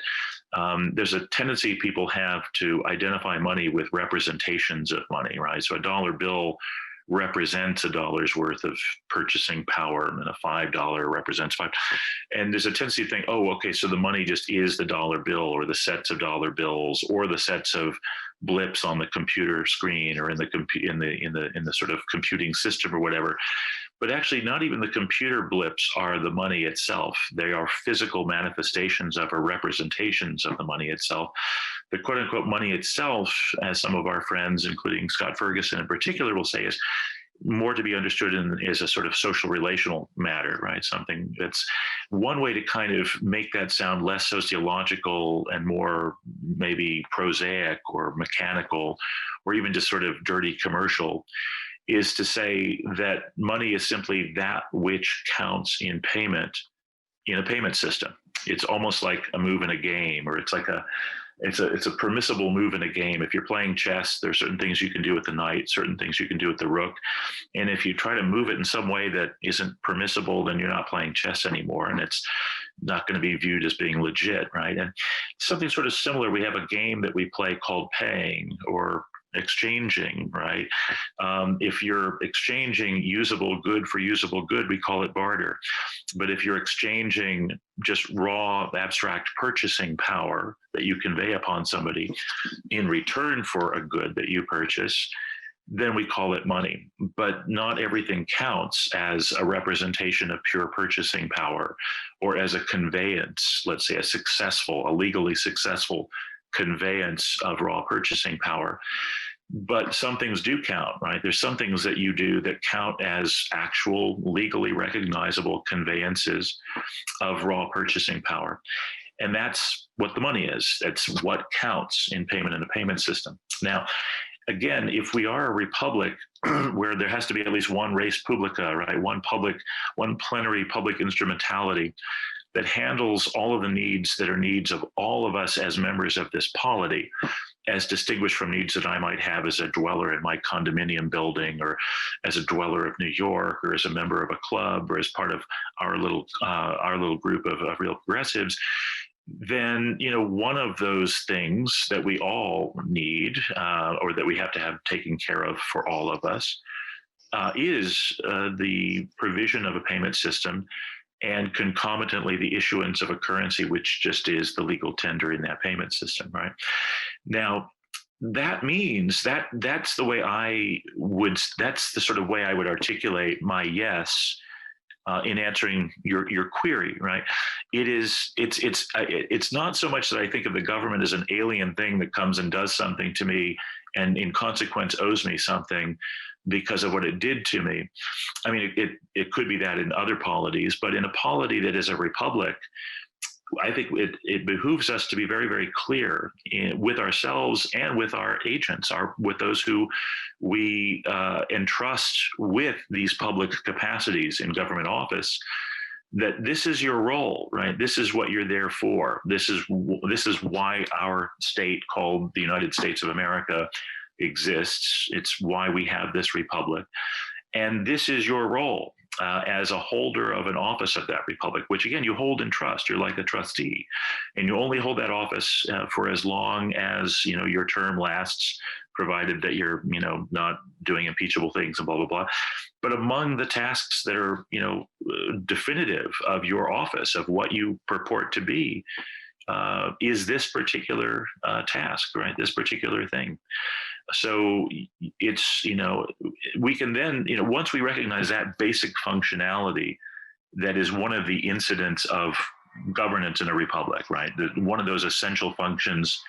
there's a tendency people have to identify money with representations of money, right? So a dollar bill represents a dollar's worth of purchasing power, and a $5 represents $5. And there's a tendency to think, oh, okay, so the money just is the dollar bill or the sets of dollar bills or the sets of blips on the computer screen or in the sort of computing system or whatever. But actually, not even the computer blips are the money itself. They are physical manifestations of or representations of the money itself. The quote unquote money itself, as some of our friends, including Scott Ferguson in particular, will say, is more to be understood as a sort of social relational matter, right? Something that's one way to kind of make that sound less sociological and more maybe prosaic or mechanical or even just sort of dirty commercial is to say that money is simply that which counts in payment in a payment system. It's almost like a move in a game, or it's like it's a permissible move in a game. If you're playing chess, there are certain things you can do with the knight, certain things you can do with the rook. And if you try to move it in some way that isn't permissible, then you're not playing chess anymore. And it's not going to be viewed as being legit, right? And something sort of similar, we have a game that we play called paying or exchanging, right? If you're exchanging usable good for usable good, we call it barter. But if you're exchanging just raw abstract purchasing power that you convey upon somebody in return for a good that you purchase, then we call it money. But not everything counts as a representation of pure purchasing power or as a conveyance, let's say a legally successful conveyance of raw purchasing power. But some things do count, right? There's some things that you do that count as actual legally recognizable conveyances of raw purchasing power. And that's what the money is. That's what counts in payment in a payment system. Now, again, if we are a republic where there has to be at least one res publica, right, one plenary public instrumentality that handles all of the needs that are needs of all of us as members of this polity, as distinguished from needs that I might have as a dweller in my condominium building, or as a dweller of New York, or as a member of a club, or as part of our little group of real progressives, then one of those things that we all need, or that we have to have taken care of for all of us, is the provision of a payment system, and concomitantly the issuance of a currency, which just is the legal tender in that payment system, right? Now, that means that's the way that's the sort of way I would articulate my yes in answering your query, right? It's not so much that I think of the government as an alien thing that comes and does something to me and in consequence owes me something because of what it did to me. I mean, it could be that in other polities, but in a polity that is a republic, I think it behooves us to be very, very clear with ourselves and with our agents, with those who we entrust with these public capacities in government office, that this is your role, right? This is what you're there for. This is why our state, called the United States of America, exists. It's why we have this republic. And this is your role as a holder of an office of that republic, which again, you hold in trust. You're like a trustee, and you only hold that office for as long as, your term lasts, provided that you're, not doing impeachable things and blah, blah, blah. But among the tasks that are, definitive of your office, of what you purport to be, is this particular task, right? This particular thing. So it's, we can then, once we recognize that basic functionality, that is one of the incidents of governance in a republic, right? One of those essential functions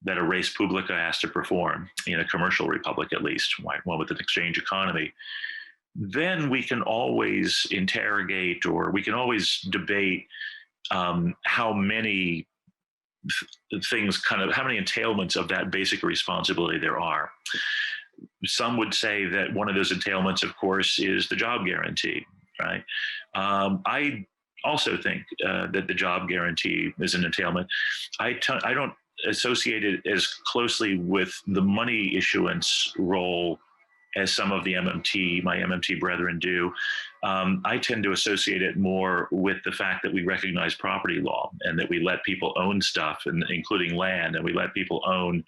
that a res publica has to perform in a commercial republic, at least, one with an exchange economy. Then we can always interrogate, or we can always debate how many things, how many entailments of that basic responsibility there are. Some would say that one of those entailments, of course, is the job guarantee, right? I also think that the job guarantee is an entailment. I don't associate it as closely with the money issuance role as some of the my MMT brethren do. I tend to associate it more with the fact that we recognize property law, and that we let people own stuff, including land, and we let people own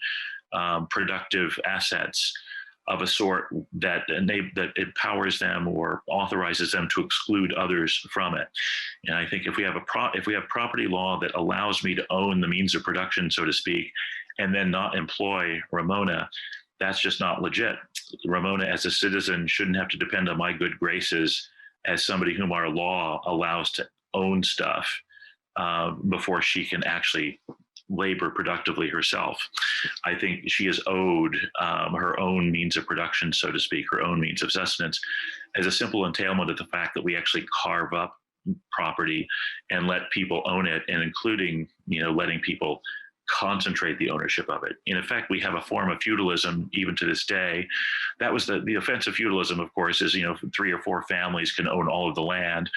productive assets of a sort that empowers them or authorizes them to exclude others from it. And I think if we have property law that allows me to own the means of production, so to speak, and then not employ Ramona, that's just not legit. Ramona, as a citizen, shouldn't have to depend on my good graces as somebody whom our law allows to own stuff before she can actually labor productively herself. I think she is owed her own means of production, so to speak, her own means of sustenance, as a simple entailment of the fact that we actually carve up property and let people own it, and including, letting people concentrate the ownership of it. In effect, we have a form of feudalism even to this day. That was the offense of feudalism, of course, is 3 or 4 families can own all of the land.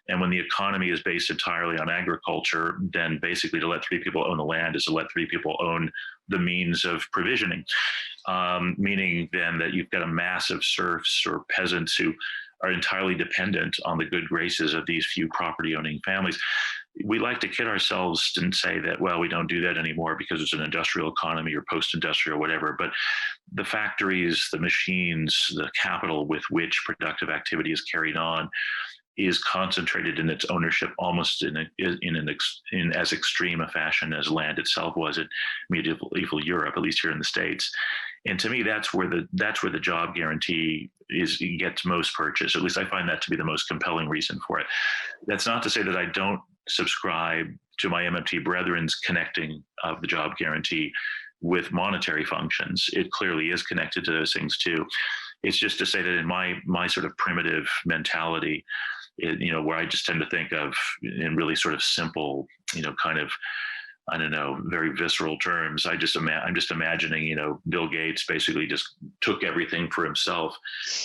And when the economy is based entirely on agriculture, then basically to let 3 people own the land is to let 3 people own the means of provisioning, meaning then that you've got a mass of serfs or peasants who are entirely dependent on the good graces of these few property owning families. We like to kid ourselves and say that, well, we don't do that anymore because it's an industrial economy or post-industrial, whatever. But the factories, the machines, the capital with which productive activity is carried on is concentrated in its ownership almost in as extreme a fashion as land itself was in medieval Europe, at least here in the States. And to me, that's where the job guarantee gets most purchase. At least I find that to be the most compelling reason for it. That's not to say that I don't subscribe to my MMT brethren's connecting of the job guarantee with monetary functions. It clearly is connected to those things too. It's just to say that in my sort of primitive mentality, where I just tend to think of in really sort of simple, kind of I don't know, very visceral terms. I'm just imagining, you know, Bill Gates basically just took everything for himself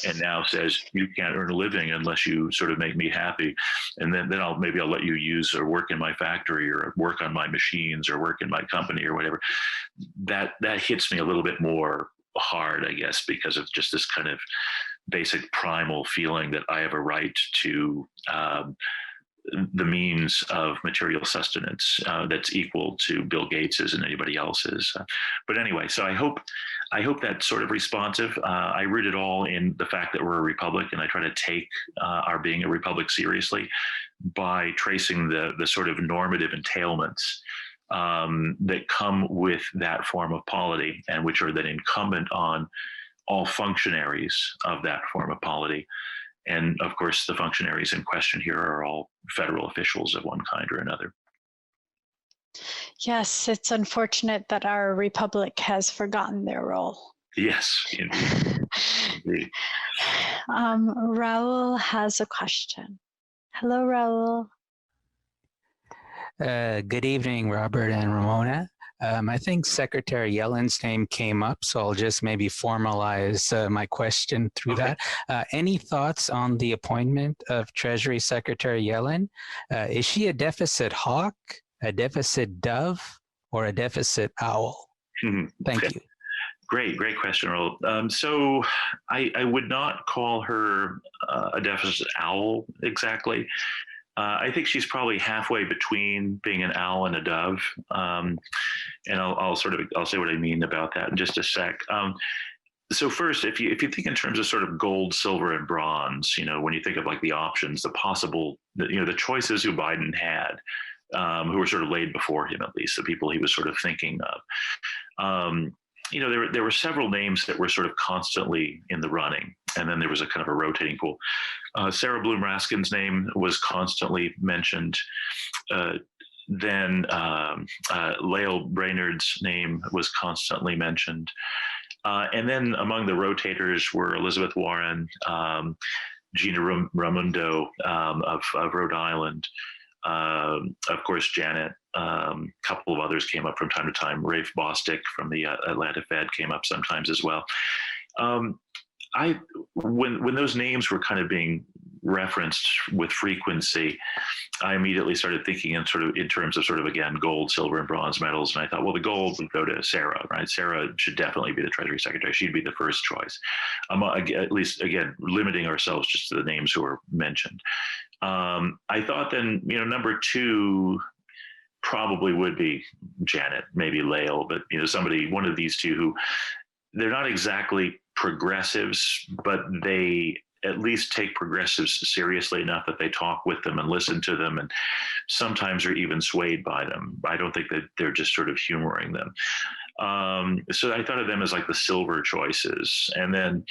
and now says, you can't earn a living unless you sort of make me happy. And then I'll let you use or work in my factory or work on my machines or work in my company or whatever. That hits me a little bit more hard, I guess, because of just this kind of basic primal feeling that I have a right to the means of material sustenance that's equal to Bill Gates's and anybody else's. But anyway, so I hope that's sort of responsive. I root it all in the fact that we're a republic, and I try to take our being a republic seriously by tracing the sort of normative entailments that come with that form of polity, and which are then incumbent on all functionaries of that form of polity. And of course, the functionaries in question here are all federal officials of one kind or another. Yes, it's unfortunate that our republic has forgotten their role. Yes, indeed. Indeed. Raul has a question. Hello, Raul. Good evening, Robert and Ramona. I think Secretary Yellen's name came up, so I'll just maybe formalize my question through that. Any thoughts on the appointment of Treasury Secretary Yellen? Is she a deficit hawk, a deficit dove, or a deficit owl? Thank you. Great question, Raul. So I would not call her a deficit owl exactly. I think she's probably halfway between being an owl and a dove, and I'll say what I mean about that in just a sec. So first, if you think in terms of sort of gold, silver, and bronze, you know, when you think of like the options, the possible, the choices who Biden had, who were sort of laid before him, at least the people he was sort of thinking of. You know, there were several names that were sort of constantly in the running, and then there was a kind of a rotating pool. Sarah Bloom Raskin's name was constantly mentioned. Then Lael Brainerd's name was constantly mentioned. And then among the rotators were Elizabeth Warren, Gina Raimondo of Rhode Island, of course, Janet. A couple of others came up from time to time. Rafe Bostic from the Atlanta Fed came up sometimes as well. When those names were kind of being referenced with frequency, I immediately started thinking in terms of again gold, silver, and bronze medals, and I thought, well, the gold would go to Sarah, right? Sarah should definitely be the Treasury Secretary. She'd be the first choice. At least again, limiting ourselves just to the names who were mentioned. I thought then, number two probably would be Janet, maybe Lael, but one of these two who they're not exactly progressives, but they at least take progressives seriously enough that they talk with them and listen to them, and sometimes are even swayed by them. I don't think that they're just sort of humoring them. So I thought of them as like the silver choices, and then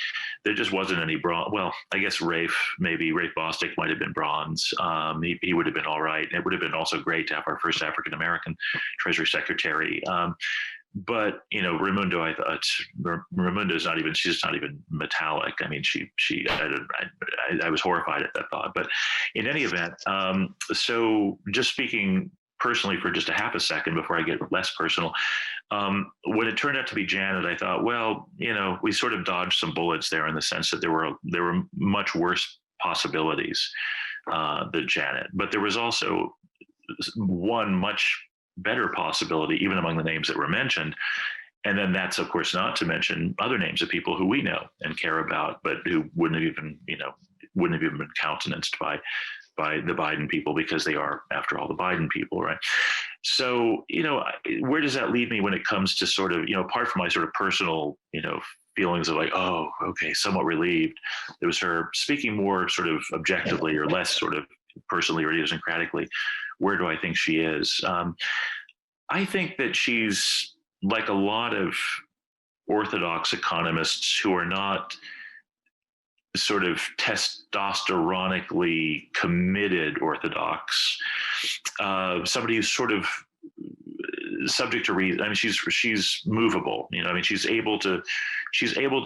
there just wasn't any bronze. Well, I guess Rafe Bostic might have been bronze. He would have been all right. It would have been also great to have our first African-American Treasury Secretary. But Raimundo, I thought Raimundo's she's not even metallic. I mean, I was horrified at that thought. But in any event, so just speaking personally for just a half a second before I get less personal, when it turned out to be Janet, I thought, well, we sort of dodged some bullets there in the sense that there were much worse possibilities than Janet, but there was also one much better possibility, even among the names that were mentioned. And then that's, of course, not to mention other names of people who we know and care about, but who wouldn't have even been countenanced by the Biden people, because they are, after all, the Biden people, right? So, where does that leave me when it comes to sort of, apart from my sort of personal, feelings of like, oh, okay, somewhat relieved. It was her speaking more sort of objectively or less sort of personally or idiosyncratically. Where do I think she is? I think that she's like a lot of orthodox economists who are not sort of testosteronically committed orthodox. Somebody who's sort of subject to reason. I mean, she's movable. She's able to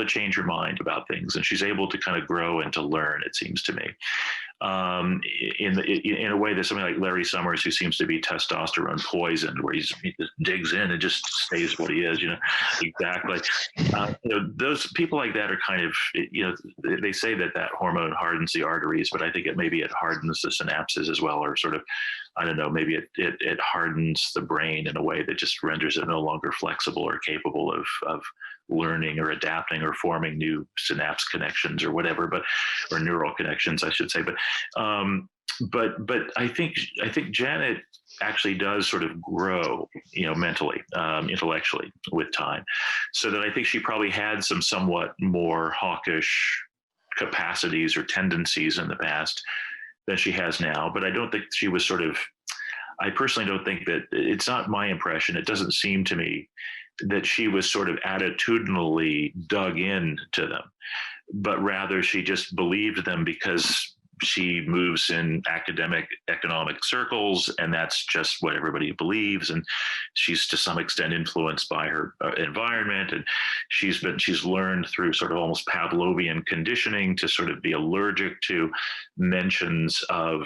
change her mind about things, and she's able to kind of grow and to learn, it seems to me. in a way that somebody like Larry Summers, who seems to be testosterone poisoned, where he just digs in and just stays what he is, exactly. Those people like that are kind of, they say that hormone hardens the arteries, but I think it hardens the synapses as well, or sort of, I don't know, maybe it hardens the brain in a way that just renders it no longer flexible or capable of learning or adapting or forming new synapse connections or whatever, or neural connections, I should say. But I think Janet actually does sort of grow, mentally, intellectually with time, so that I think she probably had some somewhat more hawkish capacities or tendencies in the past than she has now. But I don't think she was I personally don't think that, it's not my impression, it doesn't seem to me that she was sort of attitudinally dug into them, but rather she just believed them because she moves in academic economic circles, and that's just what everybody believes. And she's to some extent influenced by her environment, and she's learned through sort of almost Pavlovian conditioning to sort of be allergic to mentions of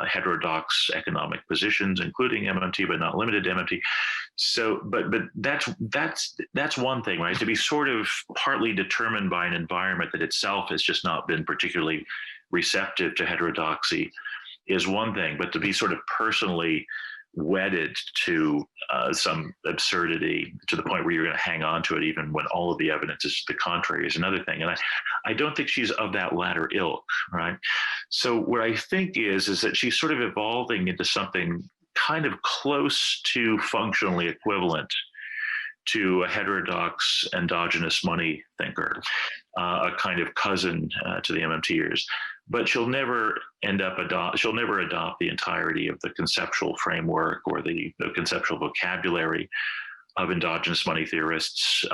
heterodox economic positions, including MMT, but not limited to MMT. So, but that's one thing, right? To be sort of partly determined by an environment that itself has just not been particularly receptive to heterodoxy is one thing, but to be sort of personally wedded to some absurdity to the point where you're going to hang on to it even when all of the evidence is the contrary is another thing. And I don't think she's of that latter ilk, right? So what I think is that she's sort of evolving into something kind of close to functionally equivalent to a heterodox endogenous money thinker, a kind of cousin to the MMTers. But she'll never adopt the entirety of the conceptual framework or the conceptual vocabulary of endogenous money theorists,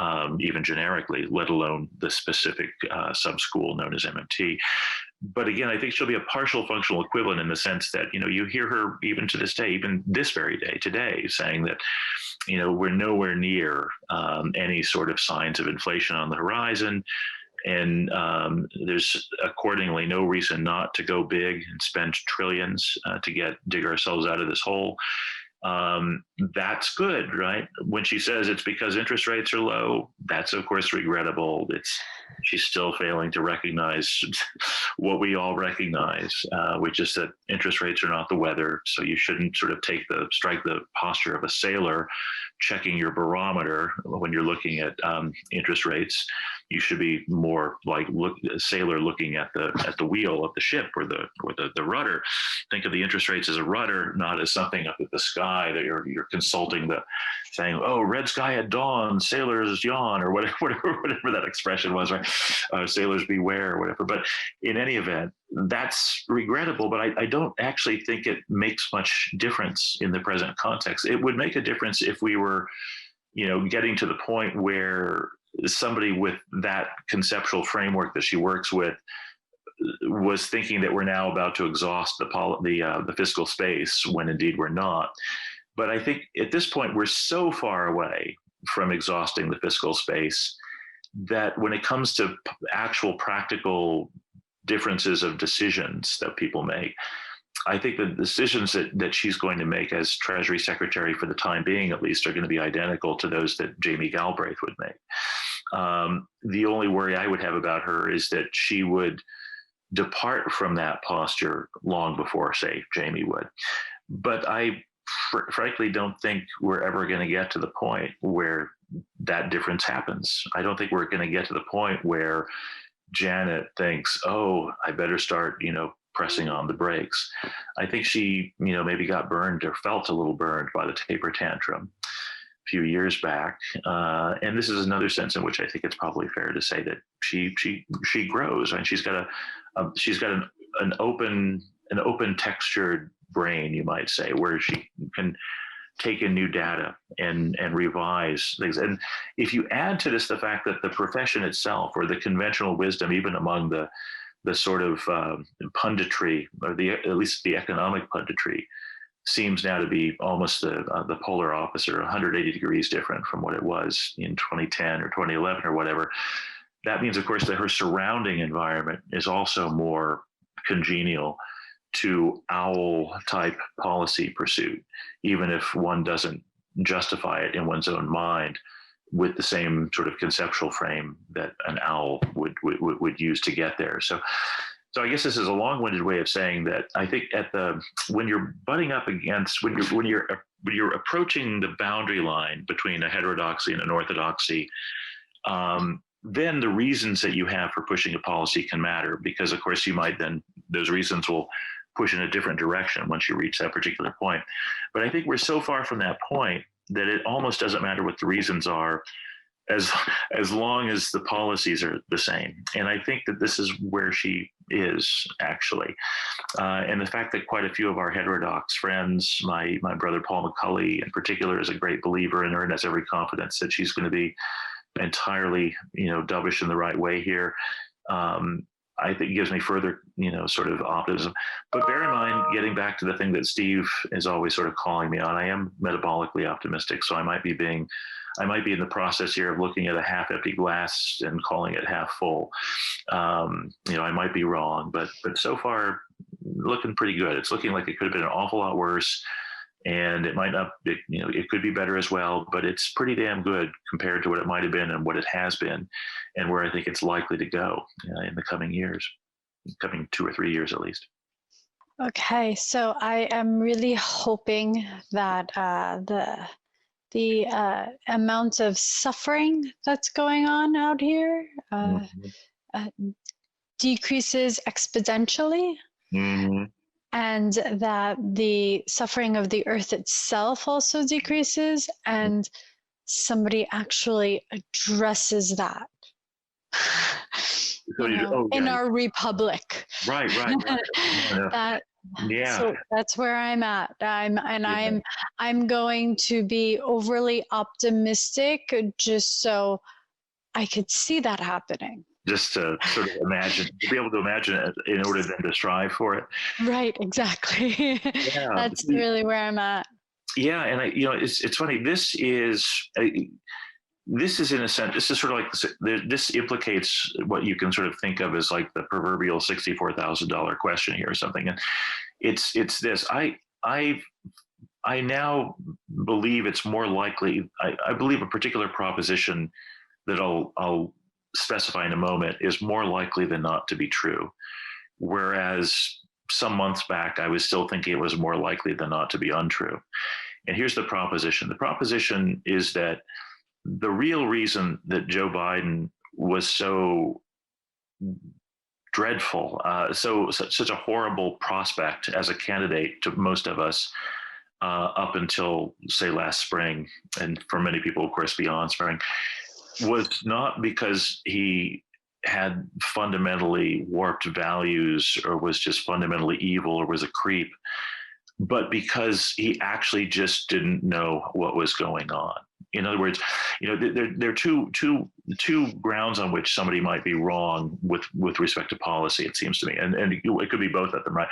even generically, let alone the specific subschool known as MMT. But again, I think she'll be a partial functional equivalent in the sense that, you hear her even to this day, even this very day today, saying that, we're nowhere near any sort of signs of inflation on the horizon. And there's accordingly no reason not to go big and spend trillions to dig ourselves out of this hole. That's good, right? When she says it's because interest rates are low, that's of course regrettable. She's still failing to recognize what we all recognize, which is that interest rates are not the weather. So you shouldn't sort of strike the posture of a sailor checking your barometer when you're looking at interest rates. You should be more like a sailor looking at the wheel of the ship or the rudder. Think of the interest rates as a rudder, not as something up at the sky that you're consulting, saying, "Oh, red sky at dawn, sailors yawn," or whatever that expression was, right? Sailors beware, or whatever. But in any event, that's regrettable. But I don't actually think it makes much difference in the present context. It would make a difference if we were, getting to the point where somebody with that conceptual framework that she works with was thinking that we're now about to exhaust the fiscal space, when indeed we're not. But I think at this point we're so far away from exhausting the fiscal space that when it comes to actual practical differences of decisions that people make, I think the decisions that she's going to make as Treasury Secretary, for the time being at least, are going to be identical to those that Jamie Galbraith would make. The only worry I would have about her is that she would depart from that posture long before, say, Jamie would. But I frankly don't think we're ever going to get to the point where that difference happens. I don't think we're going to get to the point where Janet thinks, "Oh, I better start, pressing on the brakes." I think she, maybe got burned or felt a little burned by the taper tantrum a few years back. And this is another sense in which I think it's probably fair to say that she grows, and she's got an open textured brain, you might say, where she can take in new data and revise things. And if you add to this the fact that the profession itself, or the conventional wisdom, even among the sort of punditry, or at least the economic punditry, seems now to be almost the polar opposite, 180 degrees different from what it was in 2010 or 2011 or whatever. That means, of course, that her surrounding environment is also more congenial to owl type policy pursuit, even if one doesn't justify it in one's own mind with the same sort of conceptual frame that an owl would use to get there. So I guess this is a long-winded way of saying that I think when you're butting up against, when you're approaching the boundary line between a heterodoxy and an orthodoxy, then the reasons that you have for pushing a policy can matter, because of course those reasons will push in a different direction once you reach that particular point. But I think we're so far from that point that it almost doesn't matter what the reasons are, as long as the policies are the same. And I think that this is where she is, actually. And the fact that quite a few of our heterodox friends, my brother Paul McCulley in particular, is a great believer in her and has every confidence that she's going to be entirely, dovish in the right way here. I think it gives me further, sort of optimism. But bear in mind, getting back to the thing that Steve is always sort of calling me on, I am metabolically optimistic. So I might be in the process here of looking at a half empty glass and calling it half full. I might be wrong, but so far looking pretty good. It's looking like it could have been an awful lot worse, and it might not, it could be better as well, but it's pretty damn good compared to what it might have been and what it has been, and where I think it's likely to go in the coming years, coming 2 or 3 years at least. Okay, so I am really hoping that the amount of suffering that's going on out here decreases exponentially, and that the suffering of the earth itself also decreases, and somebody actually addresses that in our republic. Right. Yeah. So that's where I'm at. I'm going to be overly optimistic just so I could see that happening. Just to sort of be able to imagine it in order then to strive for it. Right, exactly. Yeah. That's really where I'm at. Yeah, and it's funny. This is in a sense, this is sort of like this implicates what you can sort of think of as like the proverbial $64,000 question here or something. And it's this. I now believe it's more likely. I believe a particular proposition that I'll specify in a moment is more likely than not to be true, whereas some months back I was still thinking it was more likely than not to be untrue. And here's the proposition. The proposition is that the real reason that Joe Biden was so dreadful, such a horrible prospect as a candidate to most of us up until, say, last spring, and for many people, of course, beyond spring, was not because he had fundamentally warped values or was just fundamentally evil or was a creep, but because he actually just didn't know what was going on. In other words, there are two grounds on which somebody might be wrong with respect to policy, it seems to me, and it could be both of them, right?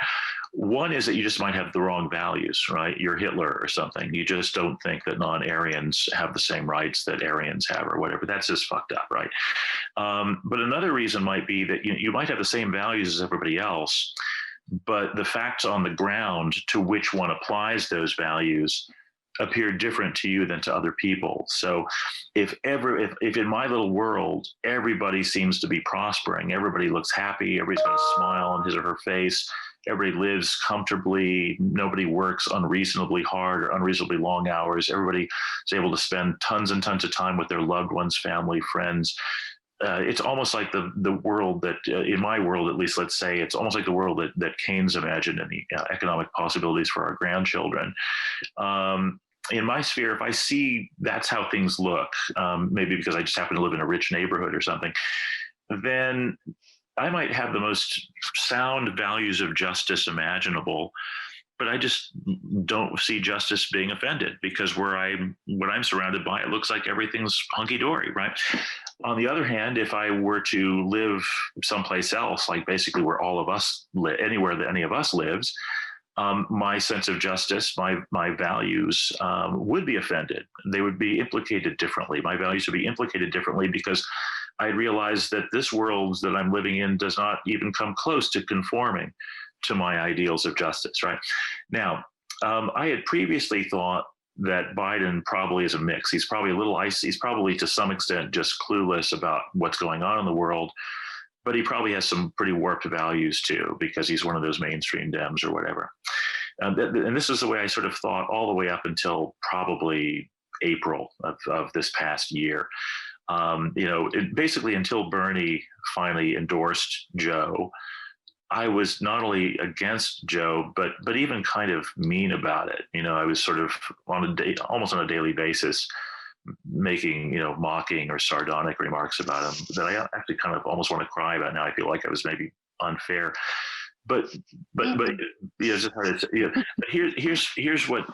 One is that you just might have the wrong values, right? You're Hitler or something. You just don't think that non-Aryans have the same rights that Aryans have or whatever. That's just fucked up, right? But another reason might be that you might have the same values as everybody else, but the facts on the ground to which one applies those values appear different to you than to other people. So if in my little world, everybody seems to be prospering, everybody looks happy, everybody's got a smile on his or her face, everybody lives comfortably, nobody works unreasonably hard or unreasonably long hours, everybody is able to spend tons and tons of time with their loved ones, family, friends. It's almost like the world that, in my world at least, let's say, it's almost like the world that Keynes imagined and the economic possibilities for our grandchildren. In my sphere, if I see that's how things look, maybe because I just happen to live in a rich neighborhood or something, then I might have the most sound values of justice imaginable, but I just don't see justice being offended because what I'm surrounded by, it looks like everything's hunky-dory, right? On the other hand, if I were to live someplace else, like basically where all of us live, anywhere that any of us lives, my sense of justice, my values would be offended. They would be implicated differently. My values would be implicated differently because I realized that this world that I'm living in does not even come close to conforming to my ideals of justice, right? Now, I had previously thought that Biden probably is a mix. He's probably a little icy. He's probably to some extent just clueless about what's going on in the world, but he probably has some pretty warped values too, because he's one of those mainstream Dems or whatever. And this is the way I sort of thought all the way up until probably April of this past year. Basically until Bernie finally endorsed Joe, I was not only against Joe, but even kind of mean about it. I was sort of almost on a daily basis making, mocking or sardonic remarks about him that I actually kind of almost want to cry about now. I feel like I was maybe unfair, but just hard to say. But here's what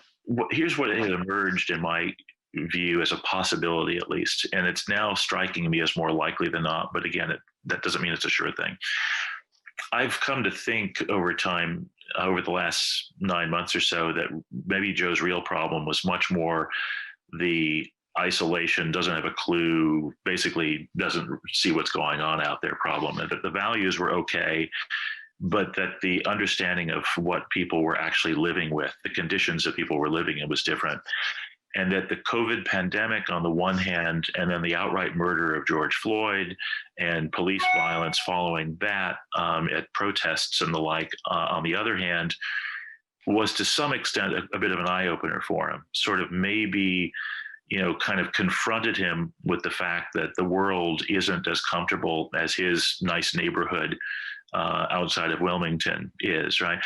has emerged in my view as a possibility, at least, and it's now striking me as more likely than not. But again, that doesn't mean it's a sure thing. I've come to think over time, over the last 9 months or so, that maybe Joe's real problem was much more the isolation, doesn't have a clue, basically doesn't see what's going on out there problem, and that the values were okay, but that the understanding of what people were actually living with, the conditions that people were living in, was different. And that the COVID pandemic on the one hand, and then the outright murder of George Floyd and police violence following that at protests and the like on the other hand, was to some extent a bit of an eye-opener for him. Sort of maybe, kind of confronted him with the fact that the world isn't as comfortable as his nice neighborhood outside of Wilmington is, right?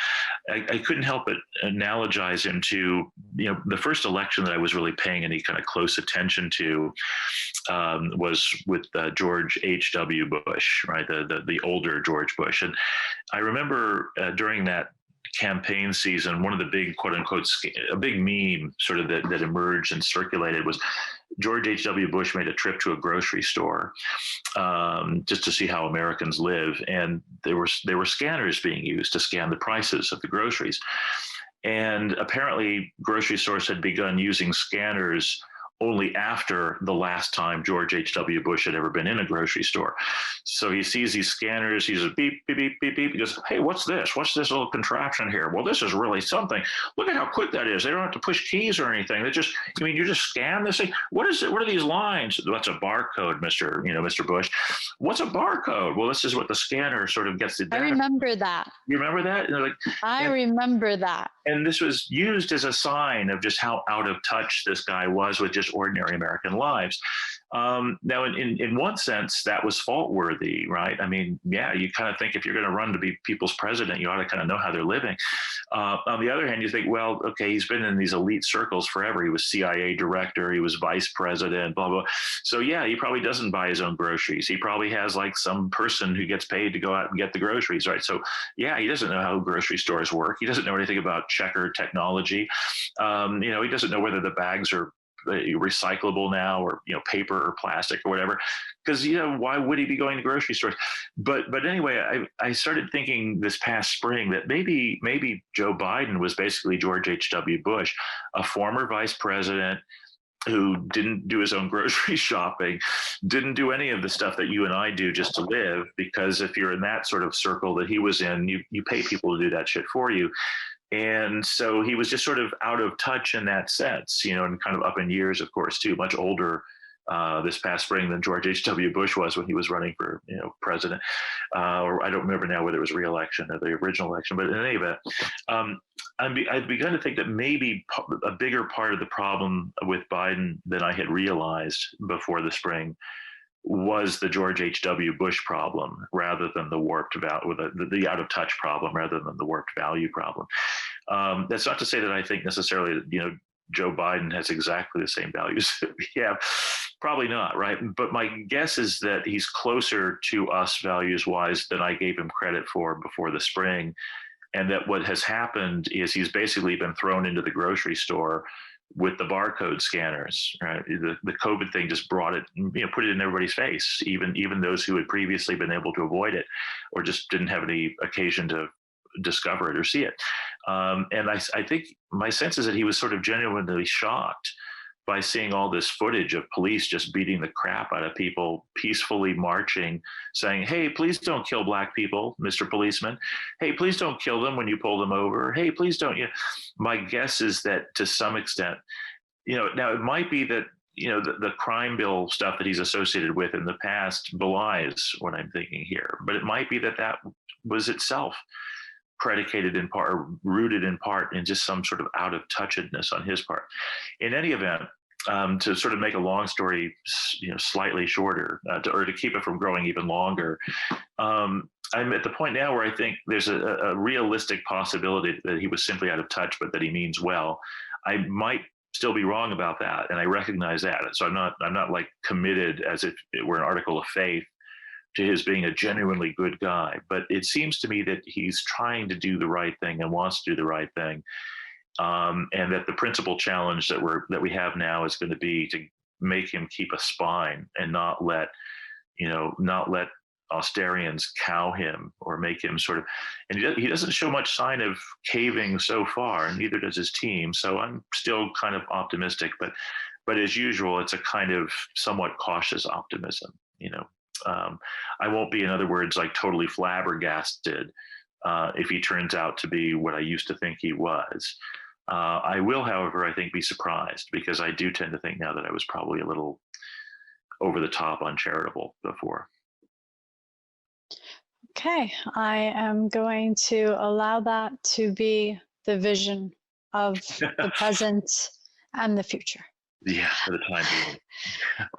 I couldn't help but analogize him to, the first election that I was really paying any kind of close attention to was with George H.W. Bush, right? The older George Bush. And I remember during that campaign season, one of the big, quote unquote, a big meme sort of that emerged and circulated was George H.W. Bush made a trip to a grocery store just to see how Americans live. And there were scanners being used to scan the prices of the groceries. And apparently grocery stores had begun using scanners only after the last time George H.W. Bush had ever been in a grocery store. So he sees these scanners, he's a beep, beep, beep, beep, beep. He goes, hey, what's this? What's this little contraption here? Well, this is really something. Look at how quick that is. They don't have to push keys or anything. You just scan this thing. What is it? What are these lines? That's a barcode, Mr. Bush. What's a barcode? Well, this is what the scanner sort of gets to do. I remember that. You remember that? I remember that. And this was used as a sign of just how out of touch this guy was with just ordinary American lives. Now, in one sense, that was fault-worthy, right? I mean, yeah, you kind of think if you're going to run to be people's president, you ought to kind of know how they're living. On the other hand, you think, well, okay, he's been in these elite circles forever. He was CIA director, he was vice president, blah, blah. So yeah, he probably doesn't buy his own groceries. He probably has like some person who gets paid to go out and get the groceries, right? So yeah, he doesn't know how grocery stores work. He doesn't know anything about checker technology. He doesn't know whether the bags are recyclable now, or paper or plastic or whatever, because why would he be going to grocery stores? But anyway, I started thinking this past spring that maybe Joe Biden was basically George H.W. Bush, a former vice president who didn't do his own grocery shopping, didn't do any of the stuff that you and I do just to live, because if you're in that sort of circle that he was in, you pay people to do that shit for you. And so he was just sort of out of touch in that sense, and kind of up in years, of course, too, much older this past spring than George H.W. Bush was when he was running for, president. Or I don't remember now whether it was re-election or the original election, but in any event, I've begun to think that maybe a bigger part of the problem with Biden than I had realized before the spring was the George H.W. Bush problem, rather than the warped value, the out of touch problem, rather than the warped value problem. That's not to say that I think necessarily that, Joe Biden has exactly the same values that we have. Probably not, right? But my guess is that he's closer to us values-wise than I gave him credit for before the spring. And that what has happened is he's basically been thrown into the grocery store with the barcode scanners, right? The COVID thing just brought it, put it in everybody's face, even those who had previously been able to avoid it or just didn't have any occasion to discover it or see it. And I think my sense is that he was sort of genuinely shocked by seeing all this footage of police just beating the crap out of people, peacefully marching, saying, hey, please don't kill black people, Mr. Policeman. Hey, please don't kill them when you pull them over. Hey, please don't. My guess is that to some extent, now it might be that, the crime bill stuff that he's associated with in the past belies what I'm thinking here, but it might be that that was itself predicated in part, or rooted in part in just some sort of out of touchedness on his part. In any event, to sort of make a long story, slightly shorter, or to keep it from growing even longer, I'm at the point now where I think there's a realistic possibility that he was simply out of touch, but that he means well. I might still be wrong about that, and I recognize that. So I'm not like committed as if it were an article of faith to his being a genuinely good guy. But it seems to me that he's trying to do the right thing and wants to do the right thing, and that the principal challenge that we have now is going to be to make him keep a spine and not let Austerians cow him or make him sort of, and he doesn't show much sign of caving so far, and neither does his team. So I'm still kind of optimistic, but as usual, it's a kind of somewhat cautious optimism. I won't be, in other words, like totally flabbergasted if he turns out to be what I used to think he was. I will, however, I think be surprised, because I do tend to think now that I was probably a little over the top uncharitable before. Okay, I am going to allow that to be the vision of the present and the future. Yeah, for the time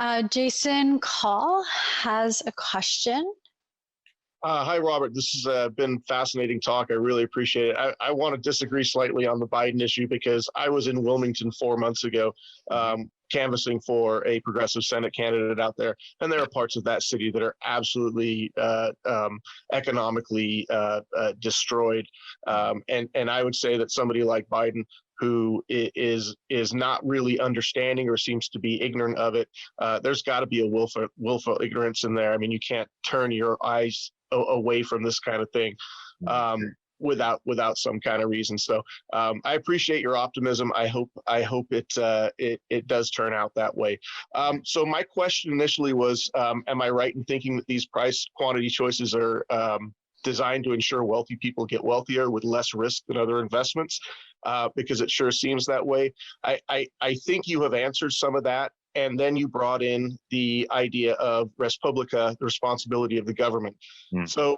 being. Jason Call has a question. Hi, Robert. This has been fascinating talk. I really appreciate it. I want to disagree slightly on the Biden issue, because I was in Wilmington 4 months ago canvassing for a progressive Senate candidate out there. And there are parts of that city that are absolutely economically destroyed. And I would say that somebody like Biden, who is not really understanding or seems to be ignorant of it, there's got to be a willful ignorance in there. I mean, you can't turn your eyes away from this kind of thing without some kind of reason. So I appreciate your optimism. I hope it does turn out that way. So my question initially was, am I right in thinking that these price quantity choices are designed to ensure wealthy people get wealthier with less risk than other investments? Because it sure seems that way. I think you have answered some of that. And then you brought in the idea of res publica, the responsibility of the government. So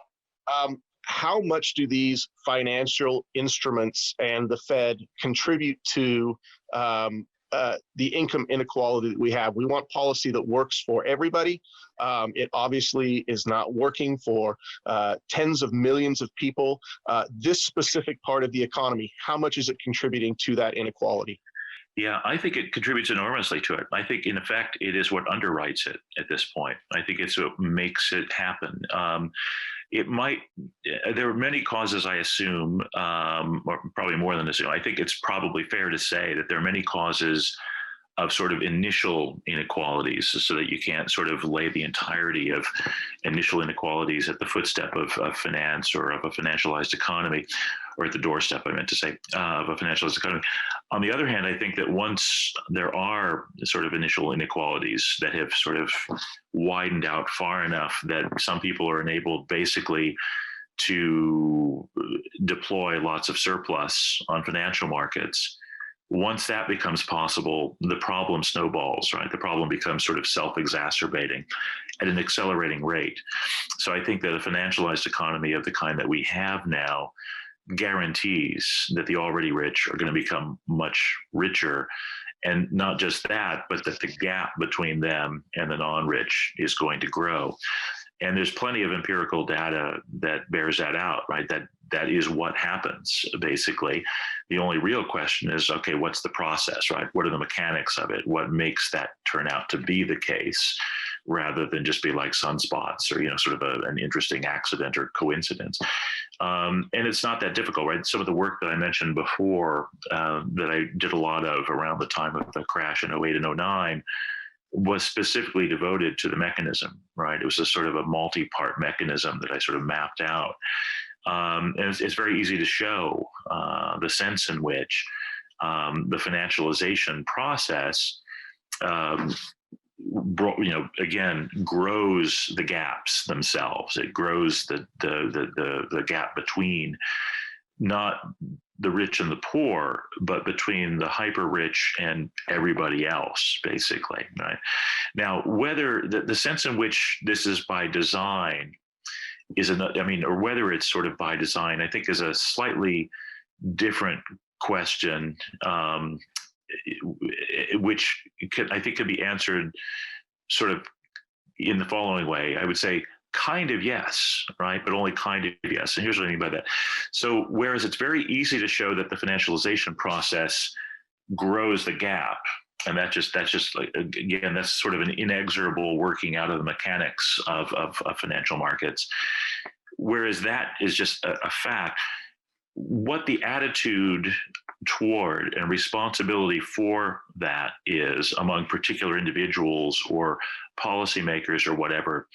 how much do these financial instruments and the Fed contribute to the income inequality that we have? We want policy that works for everybody. It obviously is not working for tens of millions of people. This specific part of the economy, how much is it contributing to that inequality? Yeah, I think it contributes enormously to it. I think, in effect, it is what underwrites it at this point. I think it's what makes it happen. There are many causes, I assume, or probably more than assume. I think it's probably fair to say that there are many causes of sort of initial inequalities, so that you can't sort of lay the entirety of initial inequalities at the footstep of finance or of a financialized economy, or at the doorstep, I meant to say, of a financialized economy. On the other hand, I think that once there are sort of initial inequalities that have sort of widened out far enough that some people are enabled basically to deploy lots of surplus on financial markets, once that becomes possible, the problem snowballs, right? The problem becomes sort of self-exacerbating at an accelerating rate. So I think that a financialized economy of the kind that we have now guarantees that the already rich are going to become much richer. And not just that, but that the gap between them and the non-rich is going to grow. And there's plenty of empirical data that bears that out, right? That is what happens, basically. The only real question is, okay, what's the process, right? What are the mechanics of it? What makes that turn out to be the case, rather than just be like sunspots or, sort of an interesting accident or coincidence. And it's not that difficult, right? Some of the work that I mentioned before that I did a lot of around the time of the crash in 08 and 09 was specifically devoted to the mechanism, right? It was a sort of a multi-part mechanism that I sort of mapped out. And it's very easy to show the sense in which the financialization process again, grows the gaps themselves. It grows the gap between not the rich and the poor, but between the hyper rich and everybody else, basically. Right now, whether the sense in which this is by design is another, or whether it's sort of by design, I think is a slightly different question, which I think could be answered sort of in the following way. I would say kind of yes, right? But only kind of yes. And here's what I mean by that. So whereas it's very easy to show that the financialization process grows the gap, and that's just like, again, that's sort of an inexorable working out of the mechanics of financial markets. Whereas that is just a fact. What the attitude toward and responsibility for that is among particular individuals or policymakers or whatever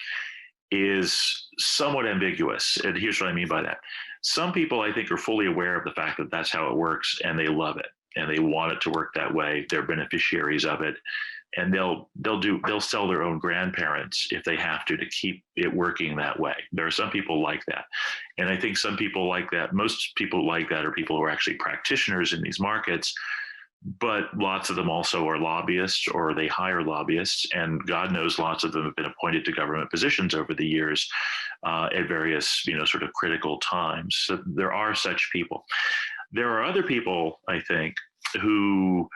is somewhat ambiguous. And here's what I mean by that. Some people, I think, are fully aware of the fact that that's how it works, and they love it, and they want it to work that way. They're beneficiaries of it, and they'll sell their own grandparents if they have to keep it working that way. There are some people like that, and I think some people like that. Most people like that are people who are actually practitioners in these markets, but lots of them also are lobbyists, or they hire lobbyists, and God knows lots of them have been appointed to government positions over the years at various sort of critical times. So there are such people. There are other people, I think, who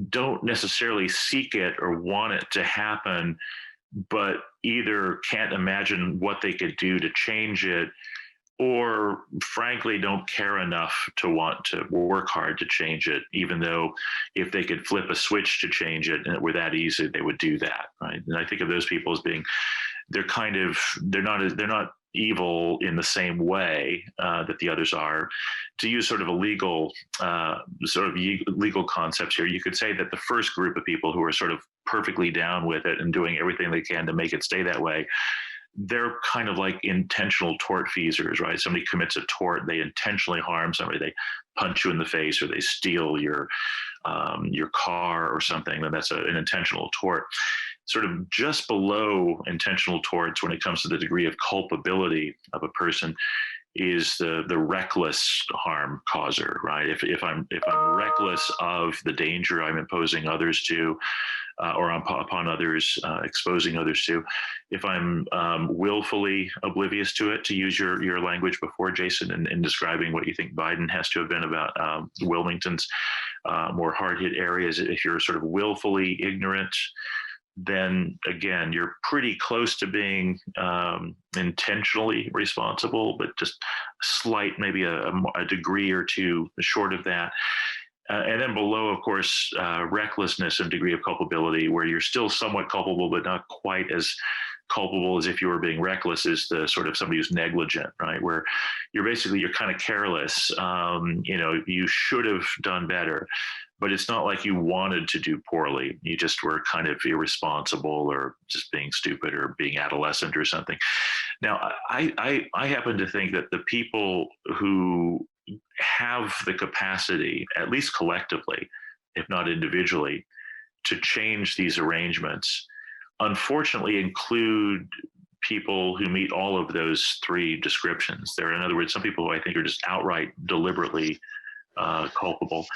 don't necessarily seek it or want it to happen, but either can't imagine what they could do to change it, or frankly don't care enough to want to work hard to change it, even though if they could flip a switch to change it and it were that easy, they would do that, right? And I think of those people as being, they're not evil in the same way that the others are. To use sort of a legal concepts here, you could say that the first group of people who are sort of perfectly down with it and doing everything they can to make it stay that way, they're kind of like intentional tortfeasors, right? Somebody commits a tort, they intentionally harm somebody, they punch you in the face, or they steal your car or something, then that's an intentional tort. Sort of just below intentional torts, when it comes to the degree of culpability of a person, is the reckless harm causer, right? If I'm reckless of the danger I'm imposing others to, or upon others, exposing others to, if I'm willfully oblivious to it, to use your language before, Jason, in describing what you think Biden has to have been about Wilmington's more hard-hit areas, if you're sort of willfully ignorant, then again, you're pretty close to being intentionally responsible, but just slight, maybe a degree or two short of that. And then below, of course, recklessness and degree of culpability, where you're still somewhat culpable, but not quite as culpable as if you were being reckless, is the sort of somebody who's negligent, right? Where you're kind of careless. You should have done better, but it's not like you wanted to do poorly. You just were kind of irresponsible, or just being stupid, or being adolescent or something. Now, I happen to think that the people who have the capacity, at least collectively, if not individually, to change these arrangements, unfortunately include people who meet all of those three descriptions. There are, in other words, some people who I think are just outright deliberately culpable.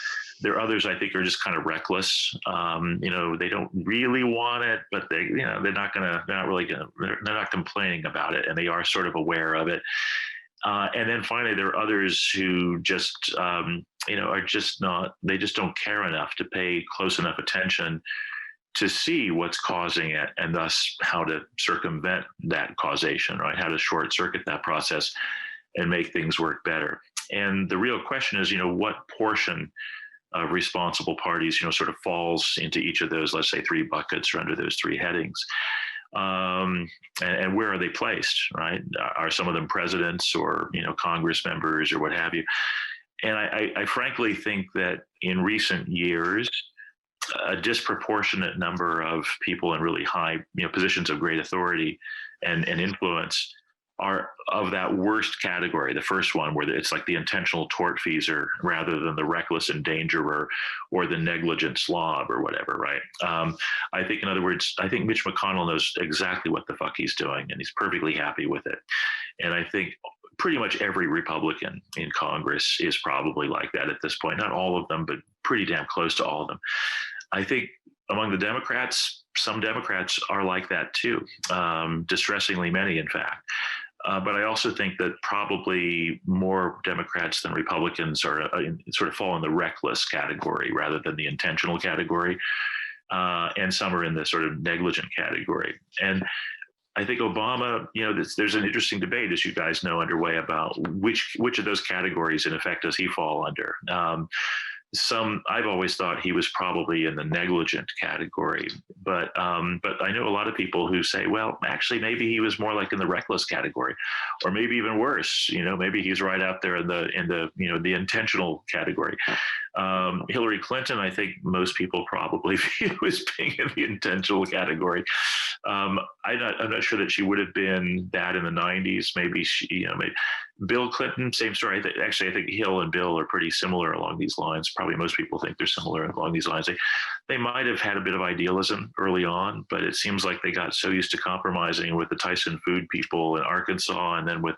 There are others I think are just kind of reckless. They don't really want it, but they're not complaining about it, and they are sort of aware of it. And then finally, there are others who just, they just don't care enough to pay close enough attention to see what's causing it, and thus how to circumvent that causation, right? How to short circuit that process and make things work better. And the real question is, what portion of responsible parties, sort of falls into each of those, let's say, three buckets, or under those three headings. And where are they placed, right? Are some of them presidents, or, Congress members, or what have you? And I frankly think that in recent years, a disproportionate number of people in really high, positions of great authority and influence are of that worst category, the first one where it's like the intentional tortfeasor rather than the reckless endangerer or the negligent slob or whatever, right? I think, in other words, I think Mitch McConnell knows exactly what the fuck he's doing, and he's perfectly happy with it. And I think pretty much every Republican in Congress is probably like that at this point. Not all of them, but pretty damn close to all of them. I think among the Democrats, some Democrats are like that too, distressingly many, in fact. But I also think that probably more Democrats than Republicans are sort of fall in the reckless category rather than the intentional category. And some are in the sort of negligent category. And I think Obama, there's an interesting debate, as you guys know, underway about which of those categories, in effect, does he fall under? I've always thought he was probably in the negligent category, but I know a lot of people who say, well, actually, maybe he was more like in the reckless category, or maybe even worse. Maybe he's right out there in the intentional category. Hillary Clinton, I think most people probably view as being in the intentional category. I'm not sure that she would have been that in the 90s. Maybe Bill Clinton, same story. I think Hill and Bill are pretty similar along these lines. Probably most people think they're similar along these lines. They might have had a bit of idealism early on, but it seems like they got so used to compromising with the Tyson Food people in Arkansas, and then with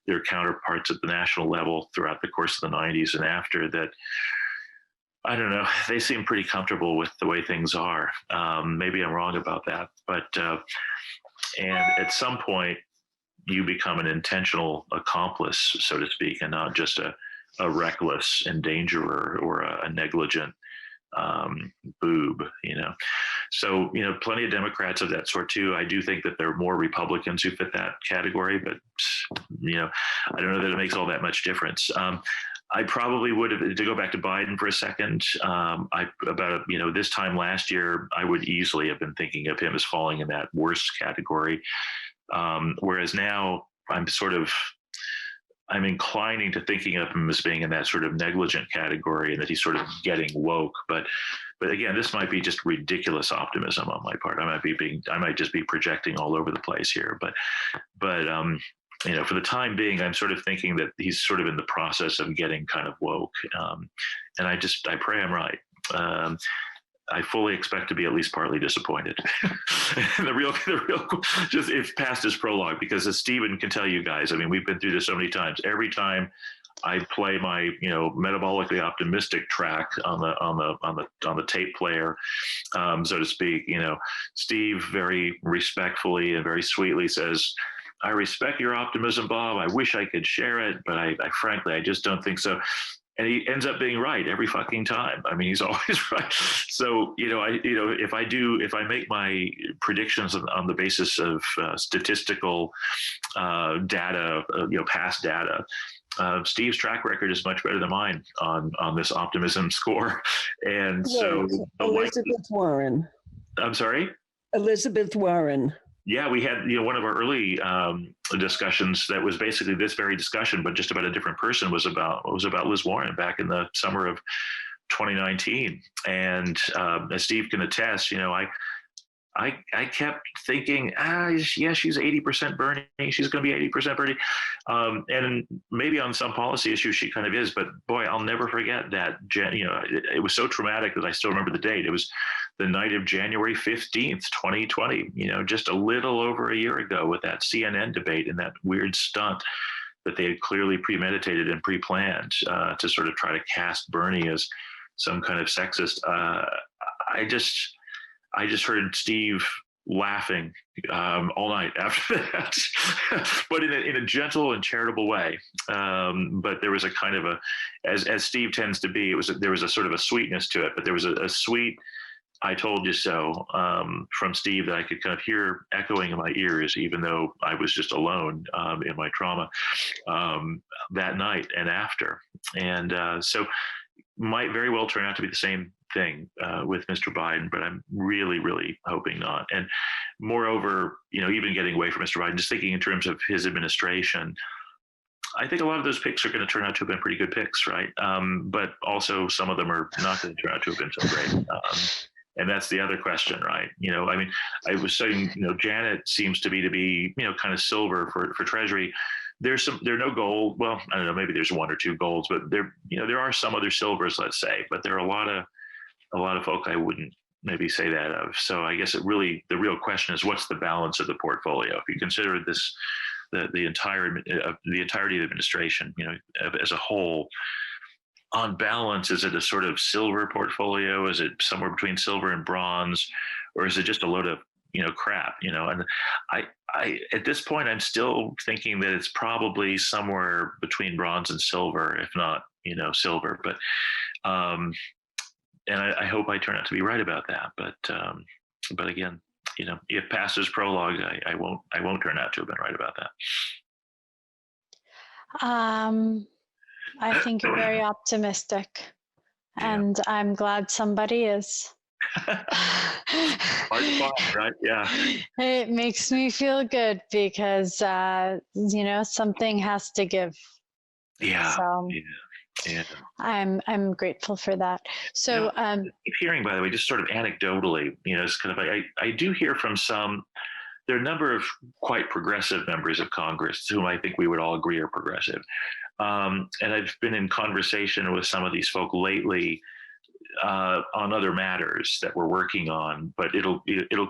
their counterparts at the national level throughout the course of the 90s and after, that I don't know, they seem pretty comfortable with the way things are. Maybe I'm wrong about that, but and at some point you become an intentional accomplice, so to speak, and not just a reckless endangerer or a negligent boob, So, plenty of Democrats of that sort too. I do think that there are more Republicans who fit that category, but, I don't know that it makes all that much difference. I probably would have, to go back to Biden for a second, this time last year, I would easily have been thinking of him as falling in that worst category. Whereas now I'm inclining to thinking of him as being in that sort of negligent category, and that he's sort of getting woke. But again, this might be just ridiculous optimism on my part. I might just be projecting all over the place here. But for the time being, I'm sort of thinking that he's sort of in the process of getting kind of woke. And I pray I'm right. I fully expect to be at least partly disappointed. the real, just if past is prologue, because as Stephen can tell you guys, we've been through this so many times. Every time I play my, metabolically optimistic track on the tape player, so to speak, Steve very respectfully and very sweetly says, "I respect your optimism, Bob. I wish I could share it, but I frankly, I just don't think so." And he ends up being right every fucking time. He's always right. So, if I make my predictions on the basis of statistical data, past data, Steve's track record is much better than mine on this optimism score. And so Elizabeth Warren. I'm sorry? Elizabeth Warren. Yeah, we had one of our early discussions that was basically this very discussion, but just about a different person, was about Liz Warren back in the summer of 2019. And as Steve can attest, I kept thinking, yeah, she's 80% Bernie. She's going to be 80% Bernie. And maybe on some policy issues she kind of is, but boy, I'll never forget that. It was so traumatic that I still remember the date. It was the night of January 15th, 2020, just a little over a year ago, with that CNN debate and that weird stunt that they had clearly premeditated and pre-planned to sort of try to cast Bernie as some kind of sexist. I just heard Steve laughing all night after that, but in a gentle and charitable way. But there was a kind of as Steve tends to be, there was a sort of a sweetness to it, but there was a sweet "I told you so" from Steve that I could kind of hear echoing in my ears, even though I was just alone in my trauma that night and after. And so might very well turn out to be the same thing with Mr. Biden, but I'm really, really hoping not. And moreover, even getting away from Mr. Biden, just thinking in terms of his administration, I think a lot of those picks are going to turn out to have been pretty good picks, right? But also some of them are not going to turn out to have been so great. And that's the other question, right? I mean, I was saying, Janet seems to be, kind of silver for Treasury. There are no gold. Well, I don't know, maybe there's one or two golds, but there are some other silvers, let's say, but there are a lot of folk I wouldn't maybe say that of. So I guess the real question is, what's the balance of the portfolio? If you consider this, the entirety of the administration, as a whole, on balance, is it a sort of silver portfolio? Is it somewhere between silver and bronze, or is it just a load of crap? And I at this point, I'm still thinking that it's probably somewhere between bronze and silver, if not silver. But and I hope I turn out to be right about that. But again, if past is prologue, I won't turn out to have been right about that. I think you're very optimistic, and I'm glad somebody is. Hard to find, right? Yeah. It makes me feel good because something has to give. Yeah. So yeah. I'm grateful for that. So I keep hearing, by the way, just sort of anecdotally, it's kind of I do hear from some. There are a number of quite progressive members of Congress whom I think we would all agree are progressive. And I've been in conversation with some of these folk lately on other matters that we're working on, but it'll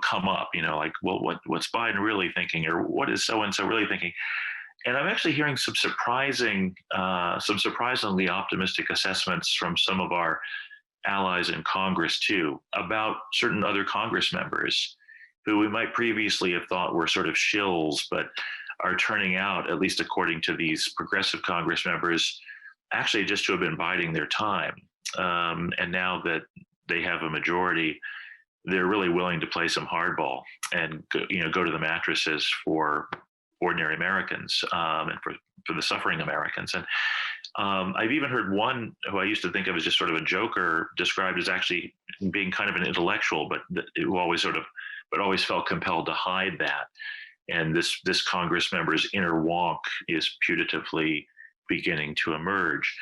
come up, like, well, what's Biden really thinking, or what is so and so really thinking? And I'm actually hearing some surprisingly optimistic assessments from some of our allies in Congress too, about certain other Congress members who we might previously have thought were sort of shills, but are turning out, at least according to these progressive Congress members, actually just to have been biding their time. And now that they have a majority, they're really willing to play some hardball and go to the mattresses for ordinary Americans and for the suffering Americans. And I've even heard one who I used to think of as just sort of a joker described as actually being kind of an intellectual, but who always felt compelled to hide that. And this Congress member's inner wonk is putatively beginning to emerge.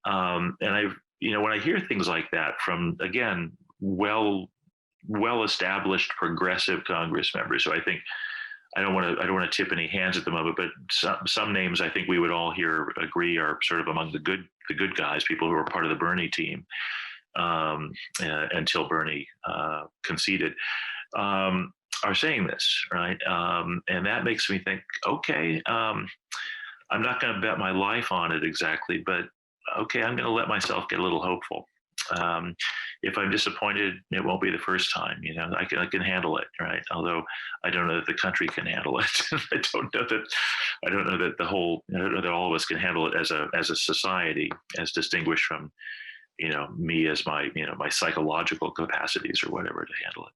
And when I hear things like that from, again, well-established progressive Congress members, so I think I don't want to tip any hands at the moment, but some names I think we would all here agree are sort of among the good guys, people who are part of the Bernie team until Bernie conceded. Are saying this, right? And that makes me think, okay, I'm not going to bet my life on it exactly, but okay, I'm going to let myself get a little hopeful. If I'm disappointed, it won't be the first time. I can handle it, right? Although I don't know that the country can handle it. I don't know that all of us can handle it as a society, as distinguished from me as my my psychological capacities or whatever to handle it.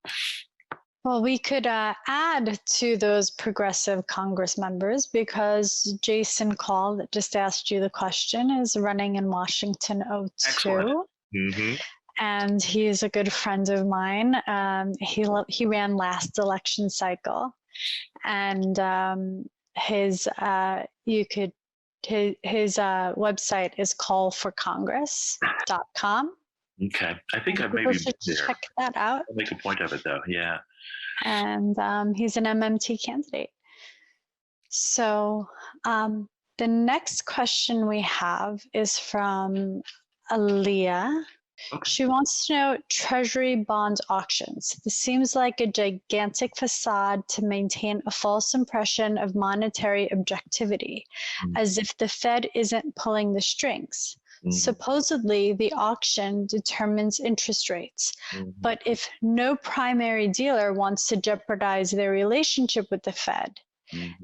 Well, we could add to those progressive Congress members, because Jason Call, that just asked you the question, is running in Washington 02. Excellent. Mm-hmm. And he is a good friend of mine. He ran last election cycle, and his website is callforcongress.com. Okay, I think I maybe check that out. I'll make a point of it, though. Yeah. And he's an MMT candidate. So the next question we have is from Aaliyah. Okay. She wants to know Treasury bond auctions. This seems like a gigantic facade to maintain a false impression of monetary objectivity, as if the Fed isn't pulling the strings. Supposedly, the auction determines interest rates. But if no primary dealer wants to jeopardize their relationship with the Fed,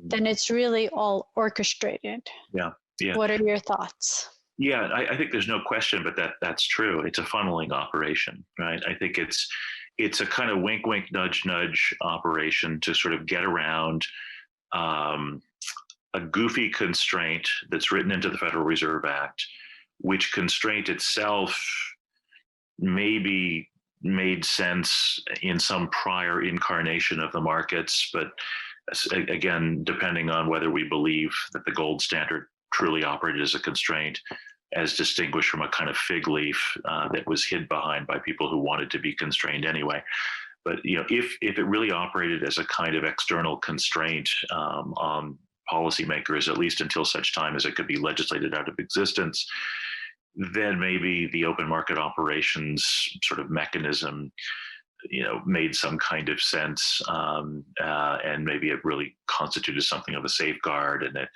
then it's really all orchestrated. Yeah. What are your thoughts? Yeah, I think there's no question, but that's true. It's a funneling operation, right? I think it's a kind of wink, wink, nudge, nudge operation to sort of get around a goofy constraint that's written into the Federal Reserve Act, which constraint itself maybe made sense in some prior incarnation of the markets, but again, depending on whether we believe that the gold standard truly operated as a constraint as distinguished from a kind of fig leaf that was hid behind by people who wanted to be constrained anyway. But if it really operated as a kind of external constraint on policymakers, at least until such time as it could be legislated out of existence, then maybe the open market operations sort of mechanism, made some kind of sense, and maybe it really constituted something of a safeguard, and that